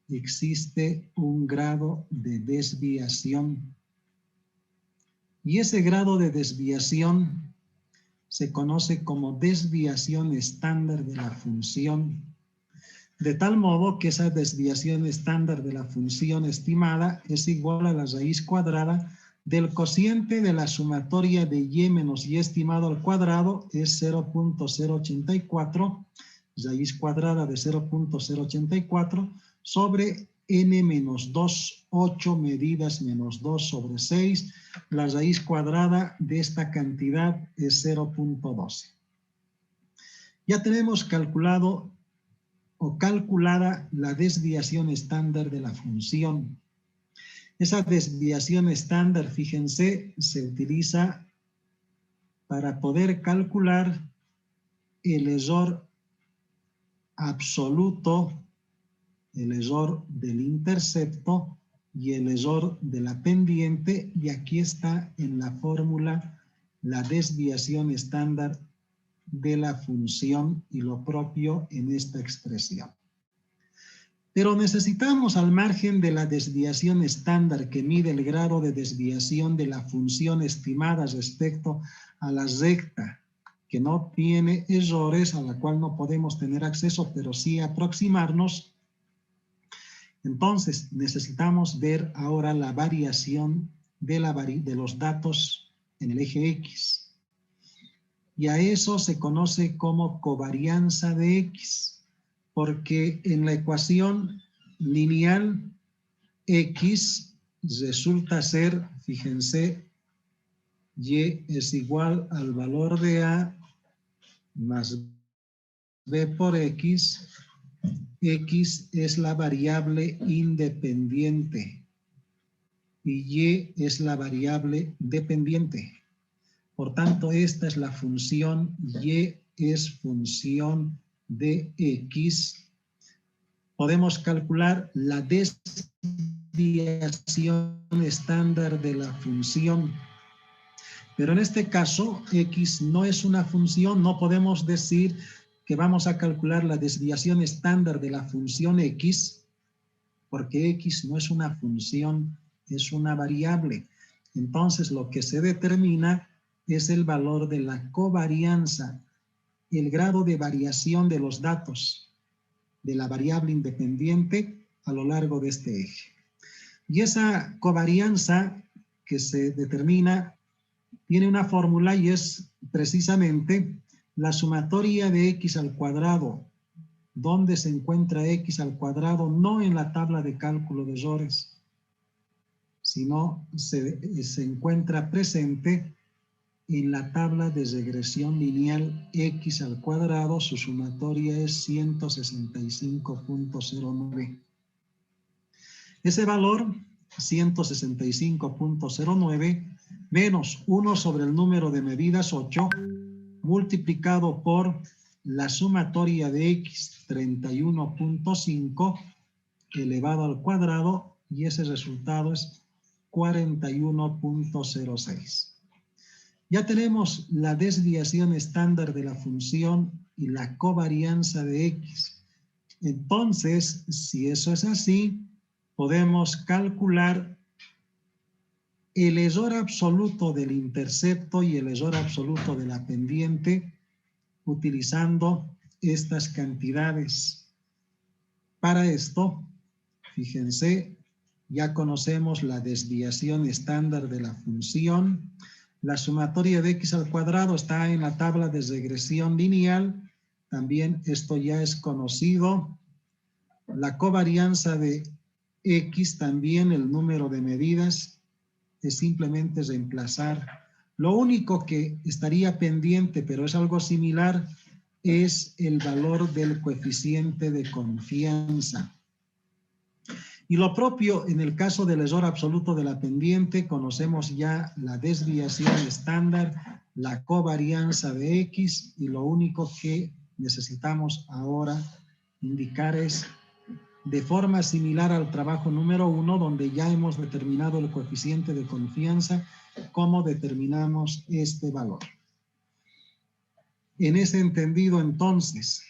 existe un grado de desviación. Y ese grado de desviación se conoce como desviación estándar de la función, de tal modo que esa desviación estándar de la función estimada es igual a la raíz cuadrada del cociente de la sumatoria de y menos y estimado al cuadrado, es 0.084, raíz cuadrada de 0.084, sobre n menos 2, 8 medidas menos 2 sobre 6, la raíz cuadrada de esta cantidad es 0.12. Ya tenemos calculado o calculada la desviación estándar de la función. Esa desviación estándar, fíjense, se utiliza para poder calcular el error absoluto, el error del intercepto y el error de la pendiente, y aquí está en la fórmula la desviación estándar de la función y lo propio en esta expresión. Pero necesitamos, al margen de la desviación estándar que mide el grado de desviación de la función estimada respecto a la recta que no tiene errores, a la cual no podemos tener acceso, pero sí aproximarnos, Entonces, necesitamos ver ahora la variación de los datos en el eje X. Y a eso se conoce como covarianza de X, porque en la ecuación lineal X resulta ser, fíjense, Y es igual al valor de A más B por X. X es la variable independiente y Y es la variable dependiente. Por tanto, esta es la función, Y es función de X. Podemos calcular la desviación estándar de la función. Pero en este caso, X no es una función, no podemos decir que vamos a calcular la desviación estándar de la función X, porque X no es una función, es una variable. Entonces, lo que se determina es el valor de la covarianza, el grado de variación de los datos de la variable independiente a lo largo de este eje. Y esa covarianza que se determina tiene una fórmula y es precisamente la sumatoria de X al cuadrado. ¿Dónde se encuentra X al cuadrado? No en la tabla de cálculo de errores, sino se encuentra presente en la tabla de regresión lineal X al cuadrado. Su sumatoria es 165.09. Ese valor, 165.09, menos 1 sobre el número de medidas 8, multiplicado por la sumatoria de X, 31.5, elevado al cuadrado, y ese resultado es 41.06. Ya tenemos la desviación estándar de la función y la covarianza de X. Entonces, si eso es así, podemos calcular el error absoluto del intercepto y el error absoluto de la pendiente utilizando estas cantidades. Para esto, fíjense, ya conocemos la desviación estándar de la función. La sumatoria de X al cuadrado está en la tabla de regresión lineal. También esto ya es conocido. La covarianza de X, también el número de medidas, es simplemente reemplazar. Lo único que estaría pendiente, pero es algo similar, es el valor del coeficiente de confianza. Y lo propio en el caso del error absoluto de la pendiente, conocemos ya la desviación estándar, la covarianza de X, y lo único que necesitamos ahora indicar es, de forma similar al trabajo número 1, donde ya hemos determinado el coeficiente de confianza, cómo determinamos este valor. En ese entendido, entonces,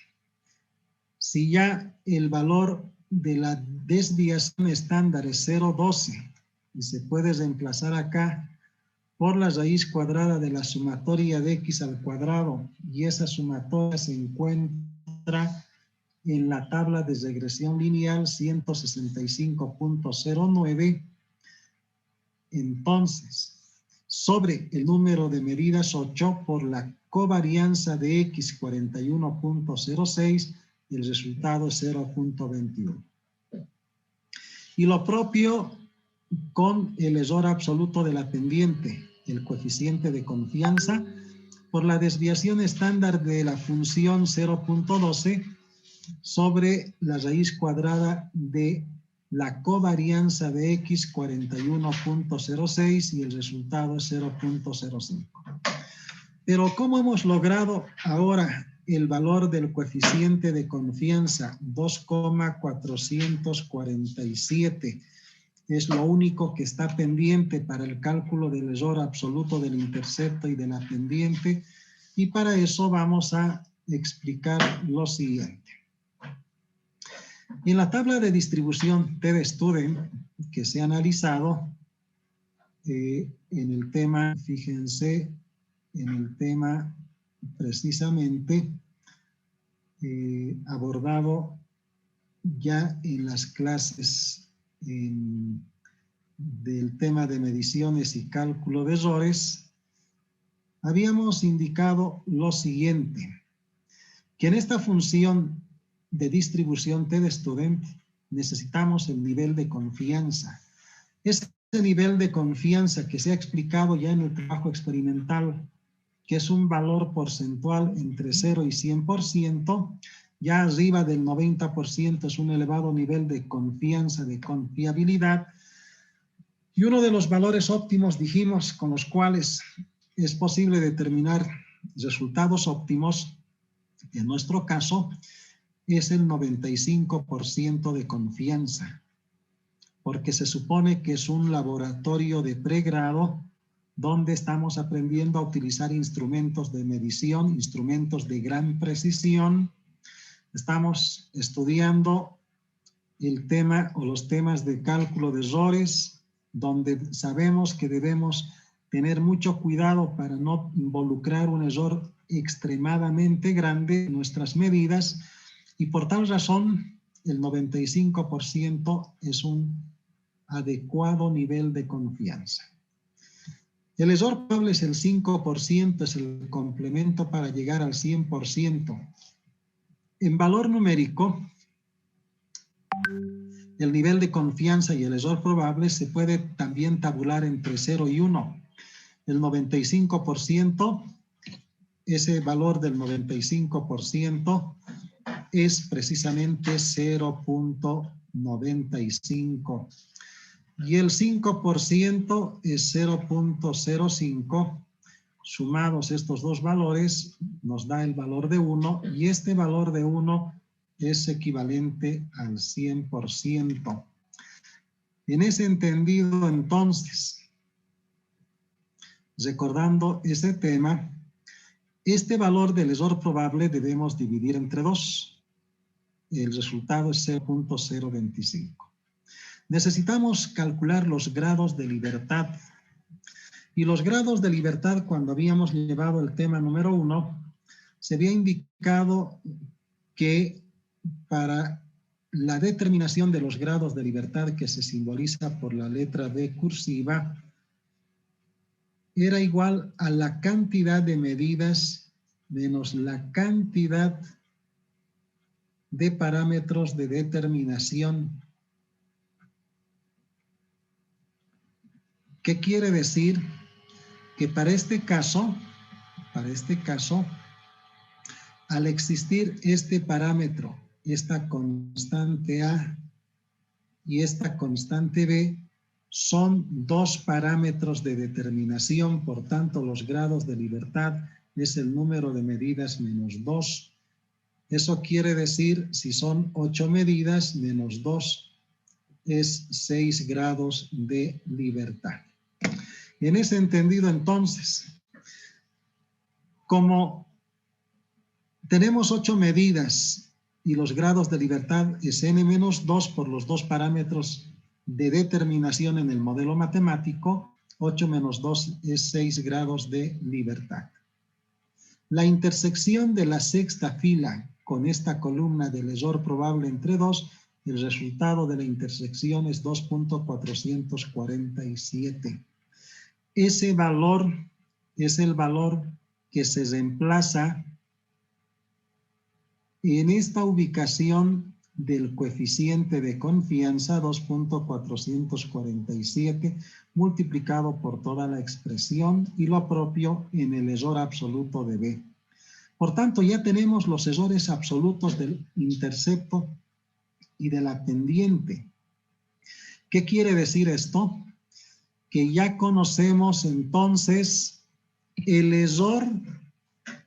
si ya el valor de la desviación estándar es 0,12 y se puede reemplazar acá por la raíz cuadrada de la sumatoria de X al cuadrado, y esa sumatoria se encuentra en la tabla de regresión lineal 165.09, entonces, sobre el número de medidas 8 por la covarianza de X, 41.06, el resultado es 0.21. Y lo propio con el error absoluto de la pendiente, el coeficiente de confianza, por la desviación estándar de la función 0.12 sobre la raíz cuadrada de la covarianza de X, 41.06, y el resultado es 0.05. Pero ¿cómo hemos logrado ahora el valor del coeficiente de confianza? 2,447. Es lo único que está pendiente para el cálculo del error absoluto del intercepto y de la pendiente, y para eso vamos a explicar lo siguiente. En la tabla de distribución TDStudent que se ha analizado en el tema, fíjense, en el tema precisamente abordado ya en las clases del tema de mediciones y cálculo de errores, habíamos indicado lo siguiente, que en esta función de distribución T-de-student necesitamos el nivel de confianza. Este nivel de confianza que se ha explicado ya en el trabajo experimental, que es un valor porcentual entre 0 y 100%, ya arriba del 90% es un elevado nivel de confianza, de confiabilidad. Y uno de los valores óptimos, dijimos, con los cuales es posible determinar resultados óptimos, en nuestro caso, es el 95% de confianza, porque se supone que es un laboratorio de pregrado donde estamos aprendiendo a utilizar instrumentos de medición, instrumentos de gran precisión. Estamos estudiando el tema o los temas de cálculo de errores, donde sabemos que debemos tener mucho cuidado para no involucrar un error extremadamente grande en nuestras medidas, y por tal razón el 95% es un adecuado nivel de confianza. El error probable es el 5%, es el complemento para llegar al 100%. En valor numérico, el nivel de confianza y el error probable se puede también tabular entre 0 y 1. El 95%, ese valor del 95% es precisamente 0.95. Y el 5% es 0.05. Sumados estos dos valores nos da el valor de 1, y este valor de 1 es equivalente al 100%. En ese entendido, entonces, recordando ese tema, este valor del error probable debemos dividir entre 2. El resultado es 0.025. Necesitamos calcular los grados de libertad. Y los grados de libertad, cuando habíamos llevado el tema número 1, se había indicado que para la determinación de los grados de libertad, que se simboliza por la letra D cursiva, era igual a la cantidad de medidas menos la cantidad de parámetros de determinación. ¿Qué quiere decir? Que para este caso, al existir este parámetro, esta constante A y esta constante B, son dos parámetros de determinación, por tanto los grados de libertad es el número de medidas menos 2. Eso quiere decir, si son 8 medidas menos 2, es 6 grados de libertad. En ese entendido, entonces, como tenemos 8 medidas y los grados de libertad es n-2 por los dos parámetros de determinación en el modelo matemático, 8 menos 2 es 6 grados de libertad. La intersección de la sexta fila con esta columna del error probable entre 2, el resultado de la intersección es 2.447. Ese valor es el valor que se reemplaza en esta ubicación del coeficiente de confianza, 2.447, multiplicado por toda la expresión, y lo propio en el error absoluto de B. Por tanto, ya tenemos los errores absolutos del intercepto y de la pendiente. ¿Qué quiere decir esto? Que ya conocemos entonces el error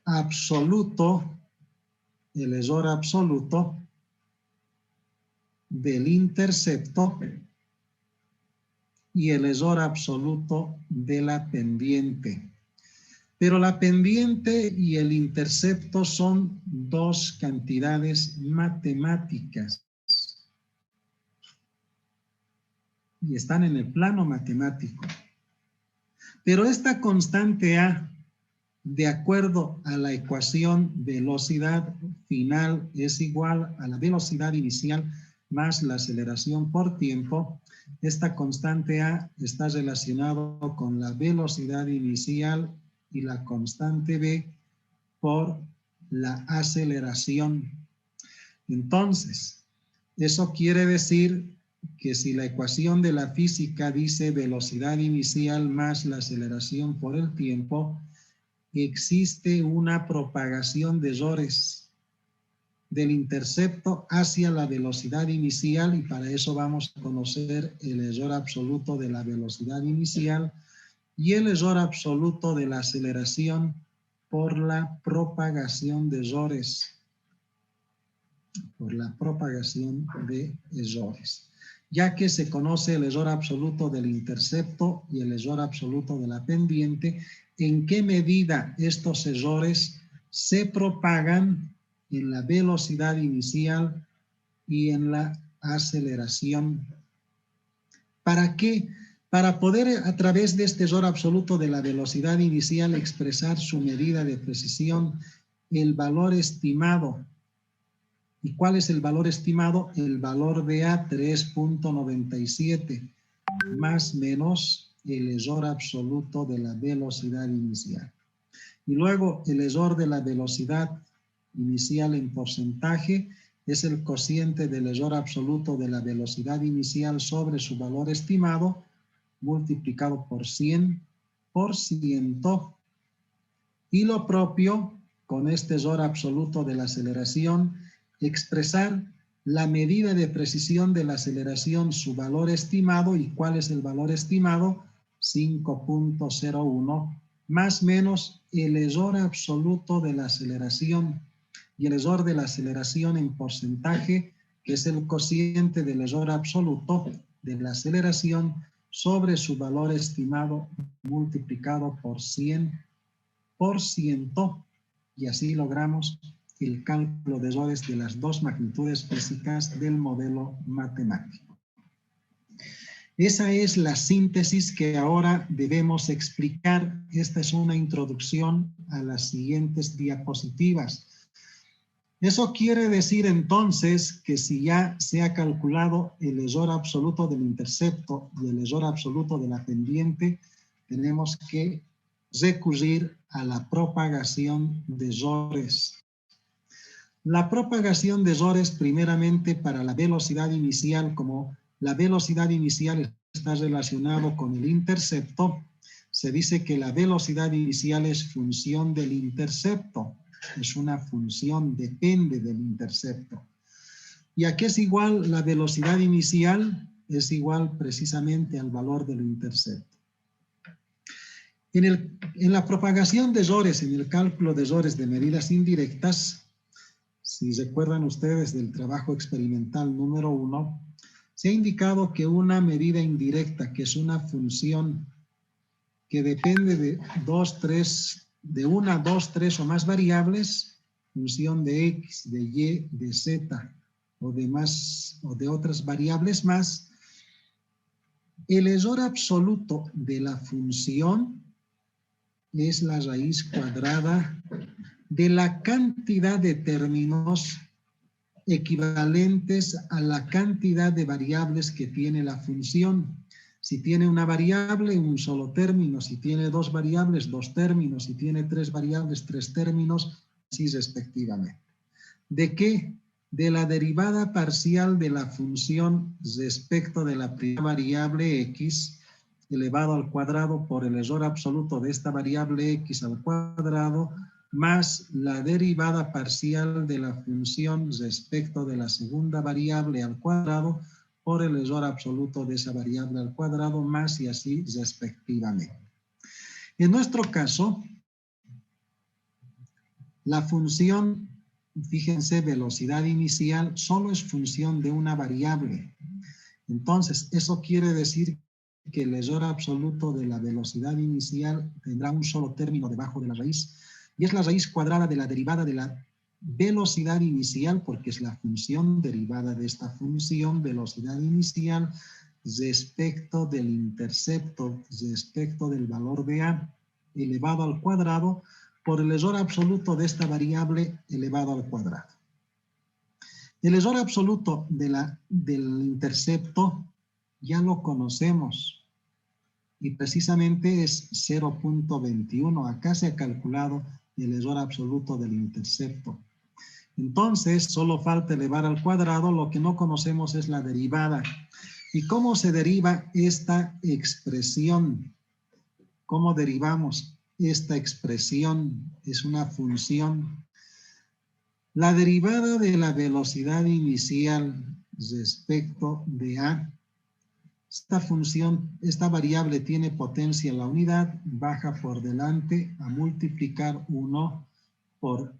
absoluto del intercepto y el error absoluto de la pendiente. Pero la pendiente y el intercepto son dos cantidades matemáticas y están en el plano matemático. Pero esta constante A, de acuerdo a la ecuación velocidad final es igual a la velocidad inicial más la aceleración por tiempo. Esta constante A está relacionado con la velocidad inicial y la constante B por la aceleración. Entonces, eso quiere decir que si la ecuación de la física dice velocidad inicial más la aceleración por el tiempo, existe una propagación de errores del intercepto hacia la velocidad inicial, y para eso vamos a conocer el error absoluto de la velocidad inicial y el error absoluto de la aceleración por la propagación de errores. Ya que se conoce el error absoluto del intercepto y el error absoluto de la pendiente, ¿en qué medida estos errores se propagan en la velocidad inicial y en la aceleración? ¿Para qué? Para poder a través de este error absoluto de la velocidad inicial expresar su medida de precisión, el valor estimado. ¿Y cuál es el valor estimado? El valor de A, 3.97, más menos el error absoluto de la velocidad inicial. Y luego el error de la velocidad inicial en porcentaje es el cociente del error absoluto de la velocidad inicial sobre su valor estimado multiplicado por 100%. Y lo propio con este error absoluto de la aceleración, expresar la medida de precisión de la aceleración, su valor estimado. ¿Y cuál es el valor estimado? 5.01, más menos el error absoluto de la aceleración. Y el error de la aceleración en porcentaje, que es el cociente del error absoluto de la aceleración sobre su valor estimado multiplicado por 100%. Y así logramos el cálculo de errores de las dos magnitudes físicas del modelo matemático. Esa es la síntesis que ahora debemos explicar. Esta es una introducción a las siguientes diapositivas. Eso quiere decir entonces que si ya se ha calculado el error absoluto del intercepto y el error absoluto de la pendiente, tenemos que recurrir a la propagación de errores. La propagación de errores, primeramente para la velocidad inicial, como la velocidad inicial está relacionado con el intercepto, se dice que la velocidad inicial es función del intercepto. Es una función, depende del intercepto. ¿Y a qué es igual la velocidad inicial? Es igual precisamente al valor del intercepto. En la propagación de errores, en el cálculo de errores de medidas indirectas, si recuerdan ustedes del trabajo experimental número 1, se ha indicado que una medida indirecta, que es una función que depende de una, dos, tres o más variables, función de X, de Y, de Z o de otras variables más, el error absoluto de la función es la raíz cuadrada de la cantidad de términos equivalentes a la cantidad de variables que tiene la función. Si tiene una variable, un solo término. Si tiene dos variables, dos términos. Si tiene tres variables, tres términos, así respectivamente. ¿De qué? De la derivada parcial de la función respecto de la primera variable x elevado al cuadrado por el error absoluto de esta variable x al cuadrado más la derivada parcial de la función respecto de la segunda variable al cuadrado por el error absoluto de esa variable al cuadrado, más y así respectivamente. En nuestro caso, la función, fíjense, velocidad inicial, solo es función de una variable. Entonces, eso quiere decir que el error absoluto de la velocidad inicial tendrá un solo término debajo de la raíz, y es la raíz cuadrada de la derivada de la velocidad inicial, porque es la función derivada de esta función velocidad inicial respecto del intercepto, respecto del valor de A elevado al cuadrado por el error absoluto de esta variable elevado al cuadrado. El error absoluto del intercepto ya lo conocemos y precisamente es 0.21. Acá se ha calculado el error absoluto del intercepto. Entonces, solo falta elevar al cuadrado. Lo que no conocemos es la derivada. ¿Y cómo se deriva esta expresión? ¿Cómo derivamos esta expresión? Es una función. La derivada de la velocidad inicial respecto de A. Esta función, esta variable tiene potencia en la unidad, baja por delante a multiplicar 1 por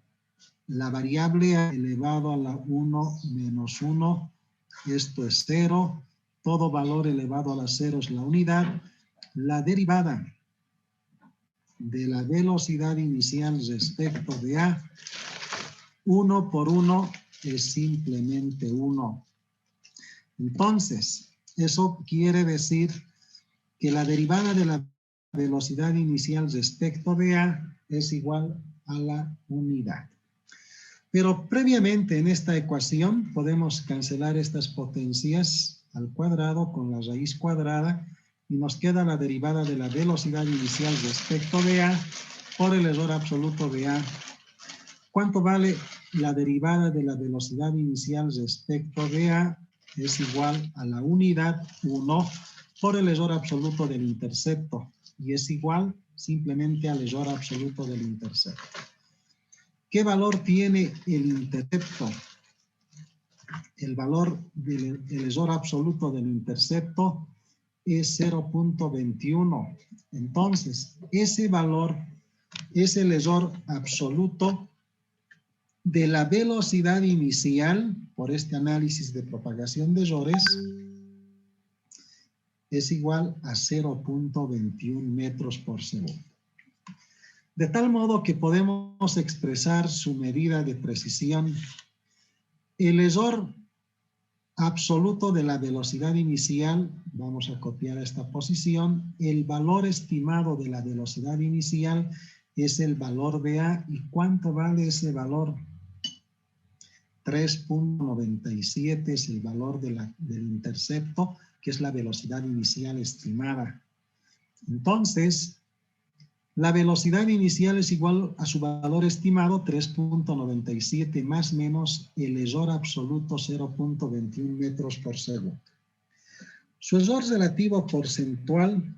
la variable A elevado a la 1 menos 1. Esto es 0. Todo valor elevado a la 0 es la unidad. La derivada de la velocidad inicial respecto de A, 1 por 1 es simplemente 1. Entonces, eso quiere decir que la derivada de la velocidad inicial respecto de A es igual a la unidad. Pero previamente en esta ecuación podemos cancelar estas potencias al cuadrado con la raíz cuadrada y nos queda la derivada de la velocidad inicial respecto de A por el error absoluto de A. ¿Cuánto vale la derivada de la velocidad inicial respecto de A? Es igual a la unidad 1 por el error absoluto del intercepto y es igual simplemente al error absoluto del intercepto. ¿Qué valor tiene el intercepto? El valor del error absoluto del intercepto es 0.21. Entonces, ese valor es el error absoluto de la velocidad inicial, por este análisis de propagación de errores, es igual a 0.21 metros por segundo. De tal modo que podemos expresar su medida de precisión. El error absoluto de la velocidad inicial, vamos a copiar esta posición, el valor estimado de la velocidad inicial es el valor de A. ¿Y cuánto vale ese valor? 3.97 es el valor del intercepto, que es la velocidad inicial estimada. Entonces, la velocidad inicial es igual a su valor estimado, 3.97, más o menos el error absoluto, 0.21 metros por segundo. Su error relativo porcentual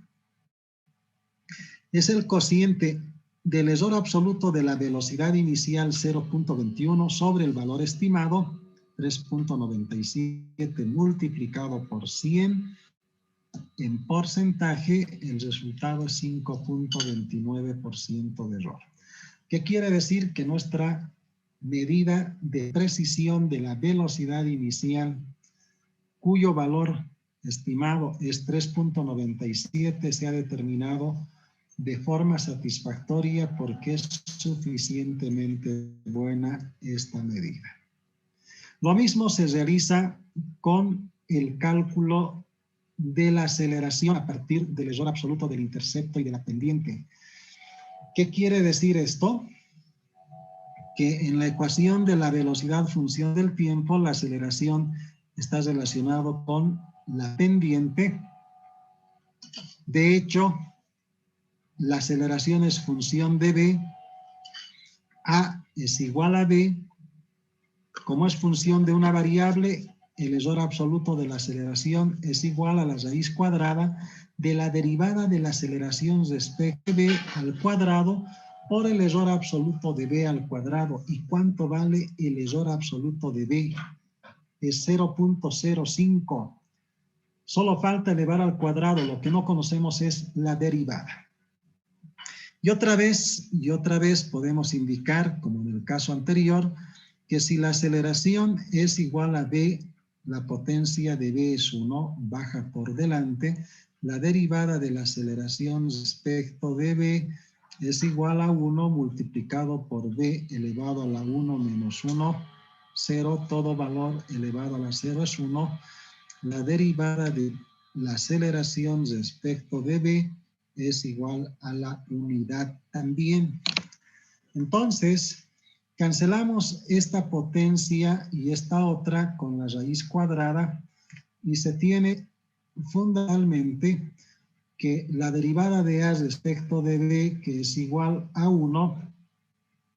es el cociente del error absoluto de la velocidad inicial 0.21 sobre el valor estimado 3.97 multiplicado por 100. En porcentaje, el resultado es 5.29% de error. ¿Qué quiere decir? Que nuestra medida de precisión de la velocidad inicial, cuyo valor estimado es 3.97, se ha determinado de forma satisfactoria porque es suficientemente buena esta medida. Lo mismo se realiza con el cálculo de la aceleración a partir del error absoluto del intercepto y de la pendiente. ¿Qué quiere decir esto? Que en la ecuación de la velocidad función del tiempo, la aceleración está relacionado con la pendiente. De hecho, la aceleración es función de b, a es igual a b, como es función de una variable, el error absoluto de la aceleración es igual a la raíz cuadrada de la derivada de la aceleración respecto de b al cuadrado por el error absoluto de b al cuadrado. ¿Y cuánto vale el error absoluto de b? Es 0.05. Solo falta elevar al cuadrado, lo que no conocemos es la derivada. Y otra vez podemos indicar, como en el caso anterior, que si la aceleración es igual a b, la potencia de b es 1, baja por delante, la derivada de la aceleración respecto de b es igual a 1 multiplicado por b elevado a la 1 menos 1, 0, todo valor elevado a la 0 es 1. La derivada de la aceleración respecto de b es igual a la unidad también. Entonces, Cancelamos esta potencia y esta otra con la raíz cuadrada y se tiene fundamentalmente que la derivada de A respecto de B, que es igual a 1,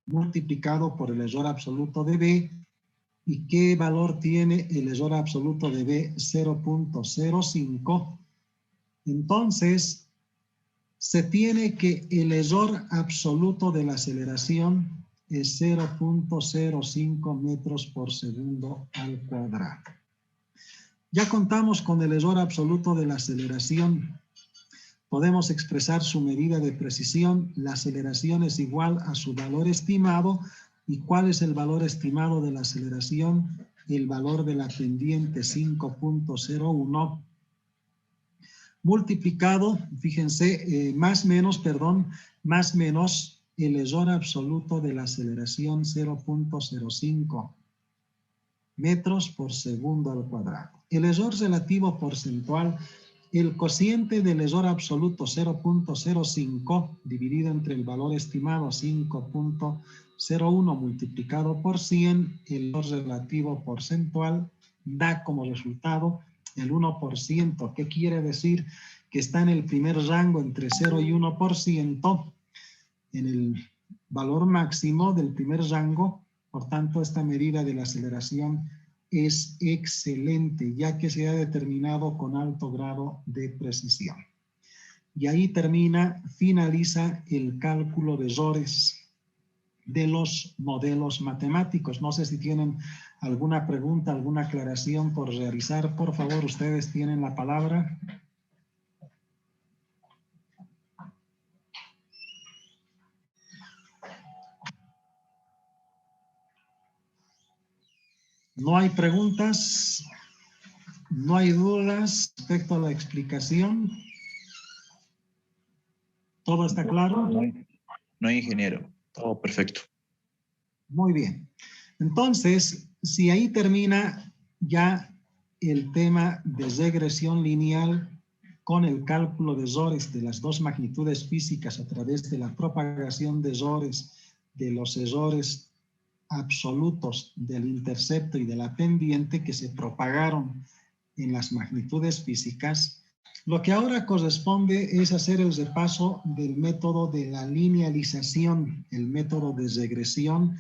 multiplicado por el error absoluto de B. ¿Y qué valor tiene el error absoluto de B? 0.05. Entonces, se tiene que el error absoluto de la aceleración es 0.05 metros por segundo al cuadrado. Ya contamos con el error absoluto de la aceleración. Podemos expresar su medida de precisión. La aceleración es igual a su valor estimado. ¿Y cuál es el valor estimado de la aceleración? El valor de la pendiente 5.01 multiplicado, fíjense, más menos el error absoluto de la aceleración 0.05 metros por segundo al cuadrado. El error relativo porcentual, el cociente del error absoluto 0.05 dividido entre el valor estimado 5.01 multiplicado por 100, el error relativo porcentual da como resultado el 1%. ¿Qué quiere decir? Que está en el primer rango entre 0 y 1%, en el valor máximo del primer rango. Por tanto, esta medida de la aceleración es excelente, ya que se ha determinado con alto grado de precisión. Y ahí finaliza el cálculo de errores de los modelos matemáticos. No sé si tienen alguna pregunta, alguna aclaración por realizar. Por favor, ustedes tienen la palabra. No hay preguntas, no hay dudas respecto a la explicación. ¿Todo está claro? No hay ingeniero, todo perfecto. Muy bien. Entonces, si ahí termina ya el tema de regresión lineal con el cálculo de errores de las dos magnitudes físicas a través de la propagación de errores, de los errores absolutos del intercepto y de la pendiente que se propagaron en las magnitudes físicas, lo que ahora corresponde es hacer el repaso del método de la linealización, el método de regresión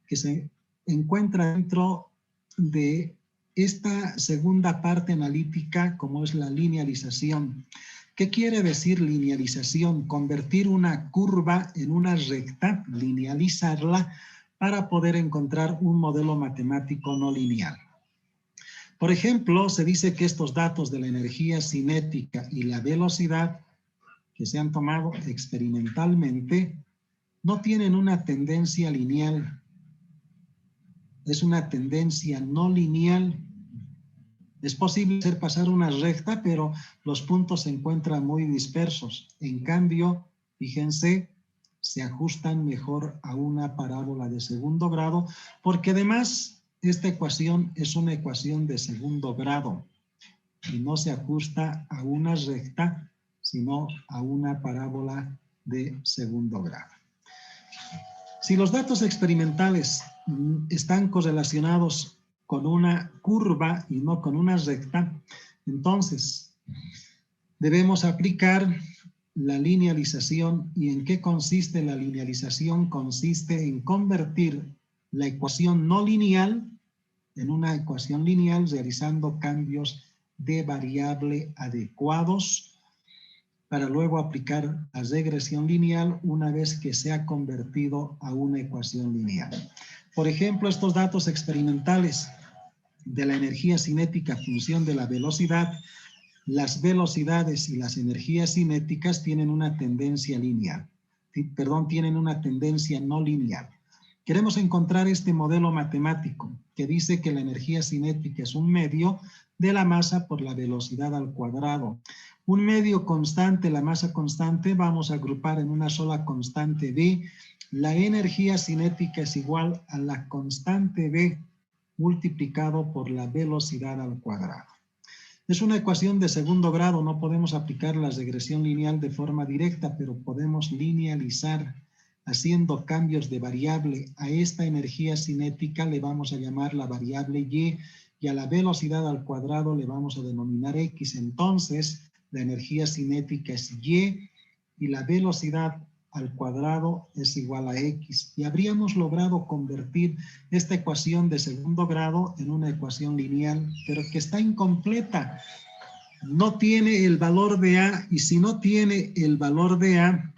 que se encuentra dentro de esta segunda parte analítica, como es la linealización. ¿Qué quiere decir linealización? Convertir una curva en una recta, linealizarla, para poder encontrar un modelo matemático no lineal. Por ejemplo, se dice que estos datos de la energía cinética y la velocidad que se han tomado experimentalmente no tienen una tendencia lineal. Es una tendencia no lineal. Es posible hacer pasar una recta, pero los puntos se encuentran muy dispersos. En cambio, fíjense, se ajustan mejor a una parábola de segundo grado, porque además esta ecuación es una ecuación de segundo grado y no se ajusta a una recta, sino a una parábola de segundo grado. Si los datos experimentales están correlacionados con una curva y no con una recta, entonces debemos aplicar la linealización. ¿Y en qué consiste la linealización? Consiste en convertir la ecuación no lineal en una ecuación lineal realizando cambios de variable adecuados para luego aplicar la regresión lineal una vez que se ha convertido a una ecuación lineal. Por ejemplo, estos datos experimentales de la energía cinética a función de la velocidad, las velocidades y las energías cinéticas tienen una tendencia lineal, tienen una tendencia no lineal. Queremos encontrar este modelo matemático que dice que la energía cinética es un medio de la masa por la velocidad al cuadrado. Un medio constante, la masa constante, vamos a agrupar en una sola constante B. La energía cinética es igual a la constante B multiplicado por la velocidad al cuadrado. Es una ecuación de segundo grado, no podemos aplicar la regresión lineal de forma directa, pero podemos linealizar haciendo cambios de variable a esta energía cinética le vamos a llamar la variable y a la velocidad al cuadrado le vamos a denominar x. Entonces, la energía cinética es y la velocidad al cuadrado es igual a x. Y habríamos logrado convertir esta ecuación de segundo grado en una ecuación lineal, pero que está incompleta. No tiene el valor de A, y si no tiene el valor de A,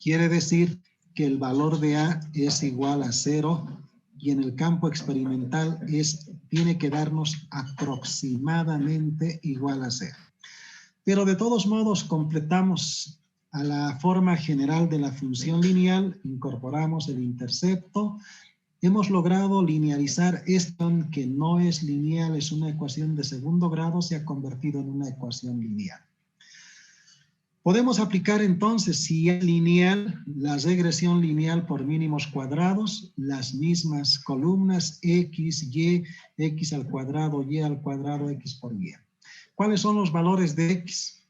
quiere decir que el valor de A es igual a 0 y en el campo experimental tiene que darnos aproximadamente igual a 0. Pero de todos modos completamos a la forma general de la función lineal, incorporamos el intercepto. Hemos logrado linealizar esto que no es lineal, es una ecuación de segundo grado, se ha convertido en una ecuación lineal. Podemos aplicar entonces, si es lineal, la regresión lineal por mínimos cuadrados, las mismas columnas x, y, x al cuadrado, x por y. ¿Cuáles son los valores de x?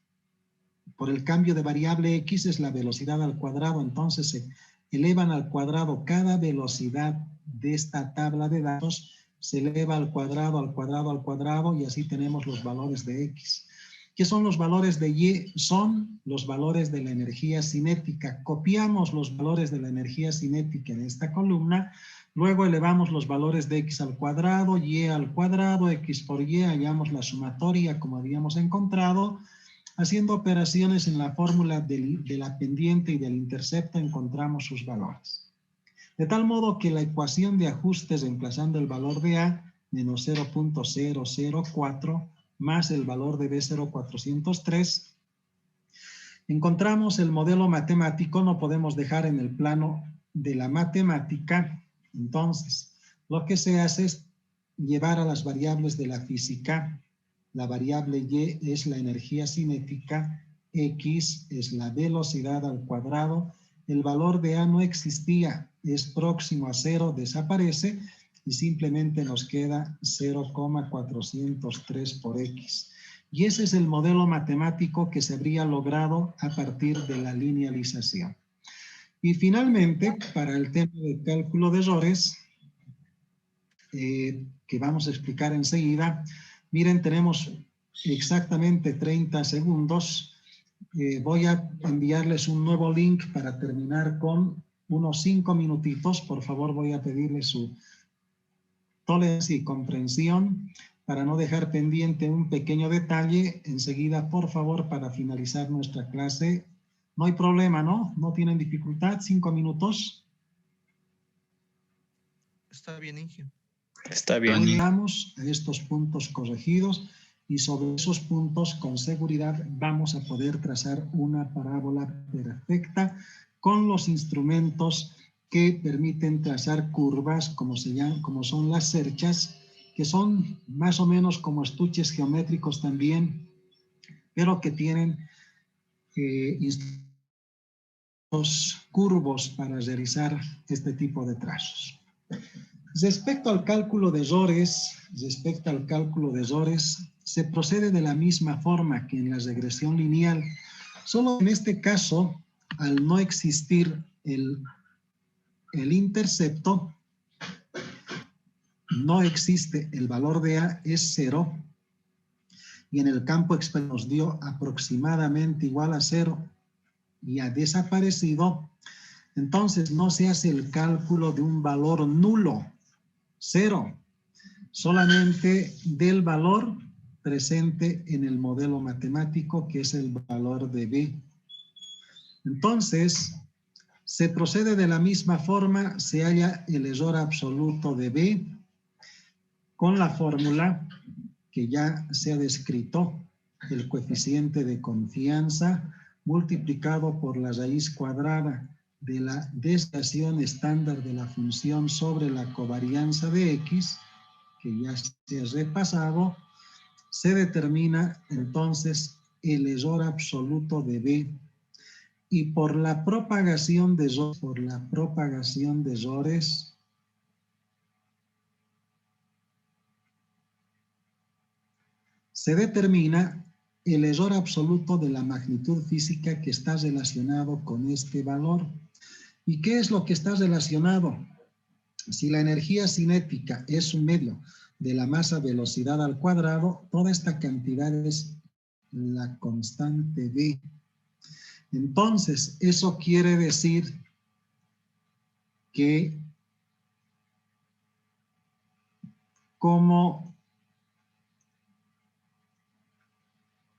Por el cambio de variable x es la velocidad al cuadrado, entonces se elevan al cuadrado cada velocidad de esta tabla de datos, se eleva al cuadrado, y así tenemos los valores de x. ¿Qué son los valores de y? Son los valores de la energía cinética. Copiamos los valores de la energía cinética en esta columna, luego elevamos los valores de x al cuadrado, x por y, hallamos la sumatoria como habíamos encontrado. Haciendo operaciones en la fórmula de la pendiente y del intercepto encontramos sus valores. De tal modo que la ecuación de ajustes reemplazando el valor de A, menos 0.004, más el valor de B 0.403, encontramos el modelo matemático, no podemos dejar en el plano de la matemática. Entonces, lo que se hace es llevar a las variables de la física. La variable y es la energía cinética, x es la velocidad al cuadrado, el valor de A no existía, es próximo a 0, desaparece, y simplemente nos queda 0,403 por x. Y ese es el modelo matemático que se habría logrado a partir de la linealización. Y finalmente, para el tema de cálculo de errores, que vamos a explicar enseguida, miren, tenemos exactamente 30 segundos. Voy a enviarles un nuevo link para terminar con unos 5 minutitos. Por favor, voy a pedirles su tolerancia y comprensión para no dejar pendiente un pequeño detalle. Enseguida, por favor, para finalizar nuestra clase. No hay problema, ¿no? ¿No tienen dificultad? 5 minutos. Está bien, Inge. Está bien. Llegamos a estos puntos corregidos y sobre esos puntos con seguridad vamos a poder trazar una parábola perfecta con los instrumentos que permiten trazar curvas, como son las cerchas, que son más o menos como estuches geométricos también, pero que tienen instrumentos curvos para realizar este tipo de trazos. Respecto al cálculo de errores, se procede de la misma forma que en la regresión lineal, solo en este caso, al no existir el intercepto, no existe el valor de A, es 0, y en el campo experimental nos dio aproximadamente igual a 0 y ha desaparecido. Entonces no se hace el cálculo de un valor nulo, 0, solamente del valor presente en el modelo matemático, que es el valor de B. Entonces, se procede de la misma forma, se halla el error absoluto de B con la fórmula que ya se ha descrito, el coeficiente de confianza multiplicado por la raíz cuadrada de la desviación estándar de la función sobre la covarianza de X, que ya se ha repasado, se determina entonces el error absoluto de B. Y por la propagación de errores, se determina el error absoluto de la magnitud física que está relacionado con este valor. ¿Y qué es lo que está relacionado? Si la energía cinética es un medio de la masa velocidad al cuadrado, toda esta cantidad es la constante V. Entonces, eso quiere decir que como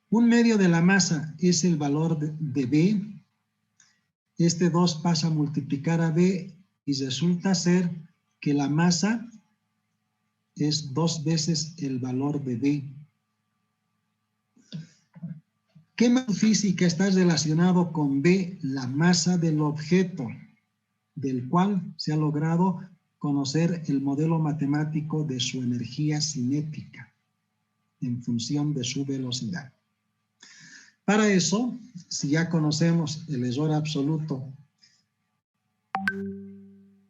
un medio de la masa es el valor de V, este 2 pasa a multiplicar a V y resulta ser que la masa es 2 veces el valor de V. ¿Qué masa física está relacionado con V? La masa del objeto, del cual se ha logrado conocer el modelo matemático de su energía cinética en función de su velocidad. Para eso, si ya conocemos el error absoluto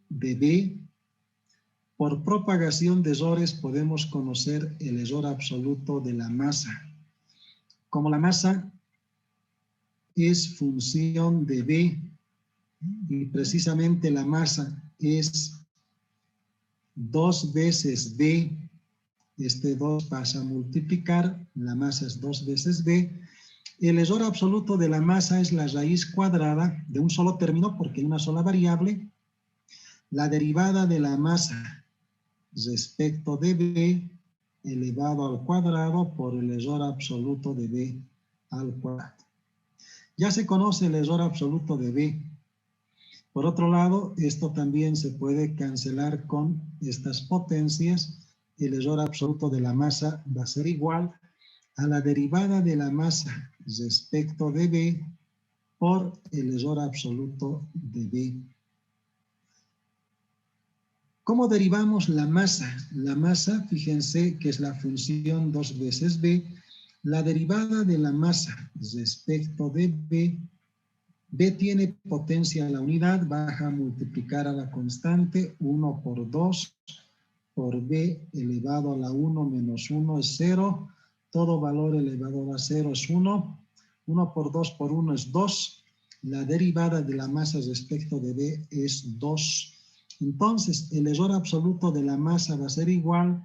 de V, por propagación de errores podemos conocer el error absoluto de la masa. Como la masa es función de V y precisamente la masa es 2 veces V, este 2 pasa a multiplicar, la masa es 2 veces V, el error absoluto de la masa es la raíz cuadrada de un solo término porque hay una sola variable, la derivada de la masa respecto de V elevado al cuadrado por el error absoluto de V al cuadrado. Ya se conoce el error absoluto de V. Por otro lado, esto también se puede cancelar con estas potencias. El error absoluto de la masa va a ser igual a la derivada de la masa respecto de V por el error absoluto de V. ¿Cómo derivamos la masa? La masa, fíjense que es la función 2 veces V. La derivada de la masa respecto de V, V tiene potencia a la unidad, baja a multiplicar a la constante, 1 por 2 por V elevado a la 1 menos 1 es 0, todo valor elevado a 0 es 1, 1 por 2 por 1 es 2, la derivada de la masa respecto de V es 2. Entonces, el error absoluto de la masa va a ser igual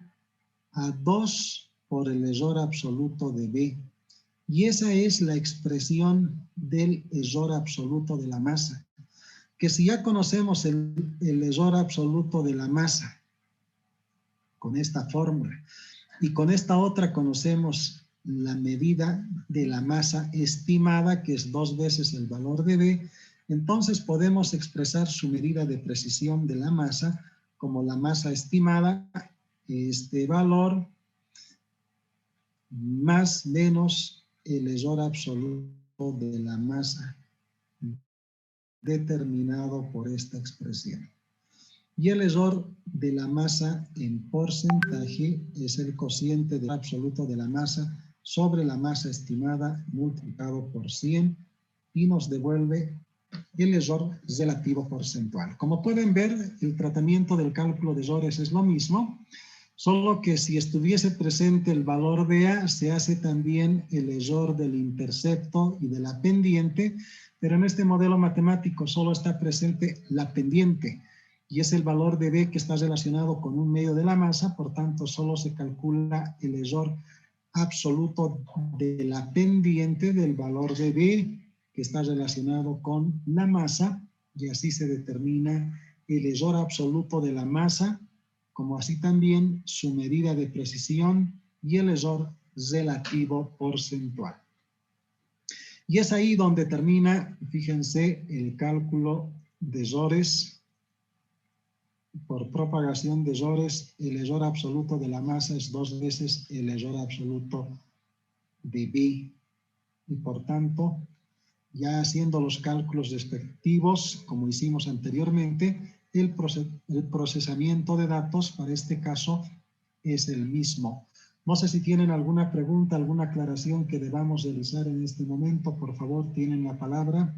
a 2 por el error absoluto de V. Y esa es la expresión del error absoluto de la masa. Que si ya conocemos el error absoluto de la masa, con esta fórmula, y con esta otra conocemos la medida de la masa estimada, que es 2 veces el valor de V, entonces podemos expresar su medida de precisión de la masa como la masa estimada, este valor, más menos el error absoluto de la masa determinado por esta expresión. Y el error de la masa en porcentaje es el cociente del absoluto de la masa sobre la masa estimada multiplicado por 100 y nos devuelve el error relativo porcentual. Como pueden ver, el tratamiento del cálculo de errores es lo mismo, solo que si estuviese presente el valor de A, se hace también el error del intercepto y de la pendiente, pero en este modelo matemático solo está presente la pendiente, y es el valor de B que está relacionado con un medio de la masa, por tanto solo se calcula el error absoluto de la pendiente del valor de B que está relacionado con la masa, y así se determina el error absoluto de la masa, como así también su medida de precisión y el error relativo porcentual. Y es ahí donde termina, fíjense, el cálculo de errores. Por propagación de errores, el error absoluto de la masa es 2 veces el error absoluto de B. Y por tanto, ya haciendo los cálculos respectivos, como hicimos anteriormente, el procesamiento de datos para este caso es el mismo. No sé si tienen alguna pregunta, alguna aclaración que debamos realizar en este momento. Por favor, tienen la palabra.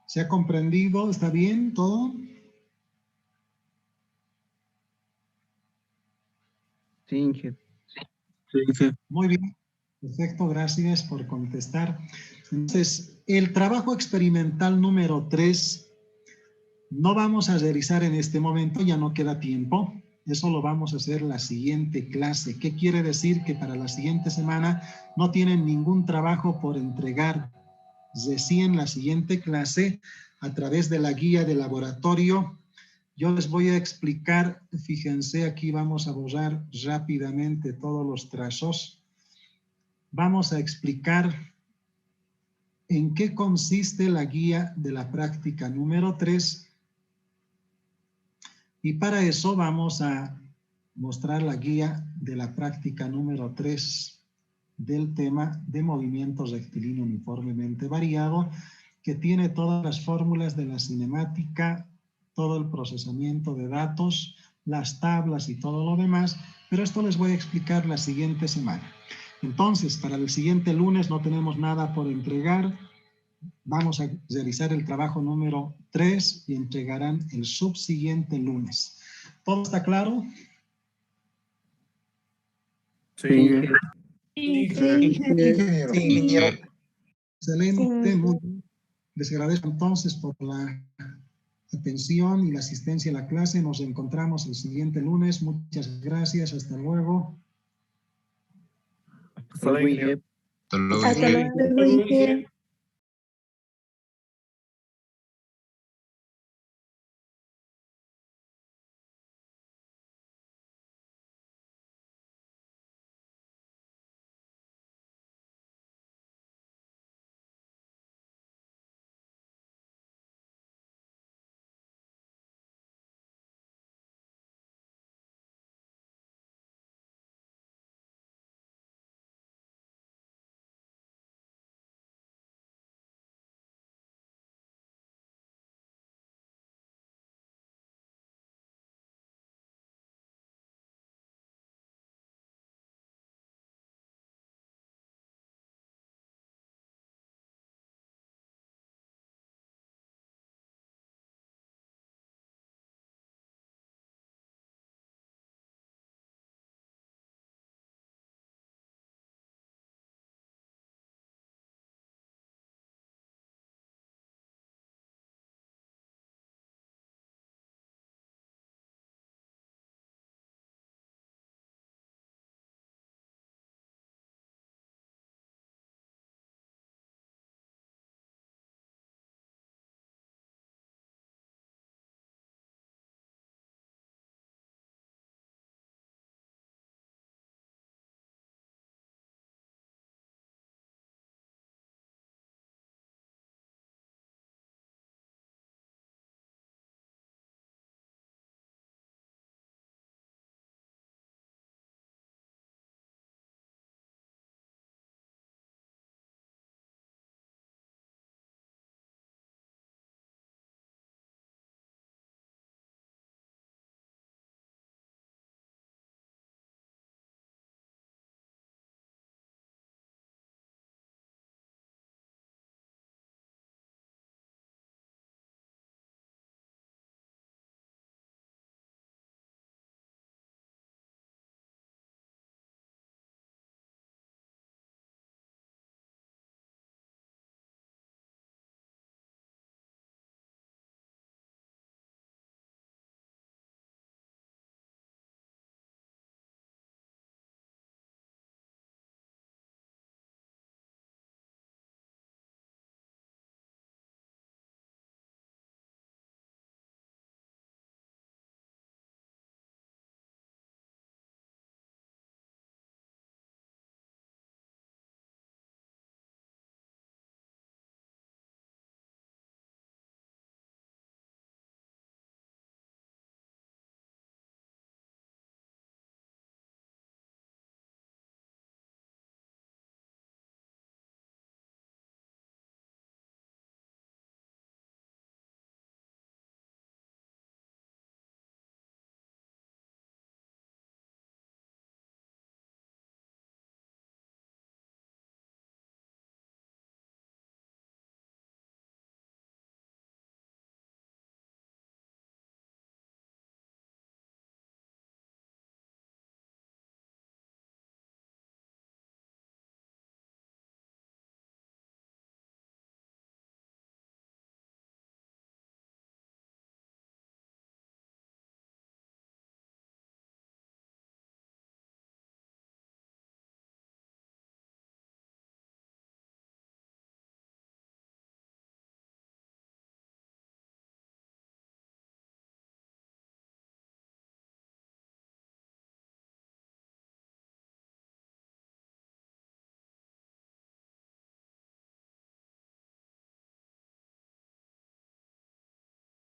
¿Se ha comprendido? ¿Está bien todo? Sí, Inge. Sí, jefe. Muy bien, perfecto, gracias por contestar. Entonces, el trabajo experimental número 3 no vamos a realizar en este momento, ya no queda tiempo. Eso lo vamos a hacer la siguiente clase. ¿Qué quiere decir? Que para la siguiente semana no tienen ningún trabajo por entregar. Recién la siguiente clase, a través de la guía de laboratorio, yo les voy a explicar, fíjense, aquí vamos a borrar rápidamente todos los trazos. Vamos a explicar en qué consiste la guía de la práctica número 3. Y para eso vamos a mostrar la guía de la práctica número 3 del tema de movimiento rectilíneo uniformemente variado, que tiene todas las fórmulas de la cinemática, todo el procesamiento de datos, las tablas y todo lo demás, pero esto les voy a explicar la siguiente semana. Entonces, para el siguiente lunes no tenemos nada por entregar. Vamos a realizar el trabajo número 3 y entregarán el subsiguiente lunes. ¿Todo está claro? Sí, jefe. Sí, Sí, ingeniero. Excelente, muy bien. Les agradezco entonces por la atención y la asistencia a la clase. Nos encontramos el siguiente lunes. Muchas gracias. Hasta luego. Hasta luego, jefe. Hasta luego. hasta luego, ingeniero.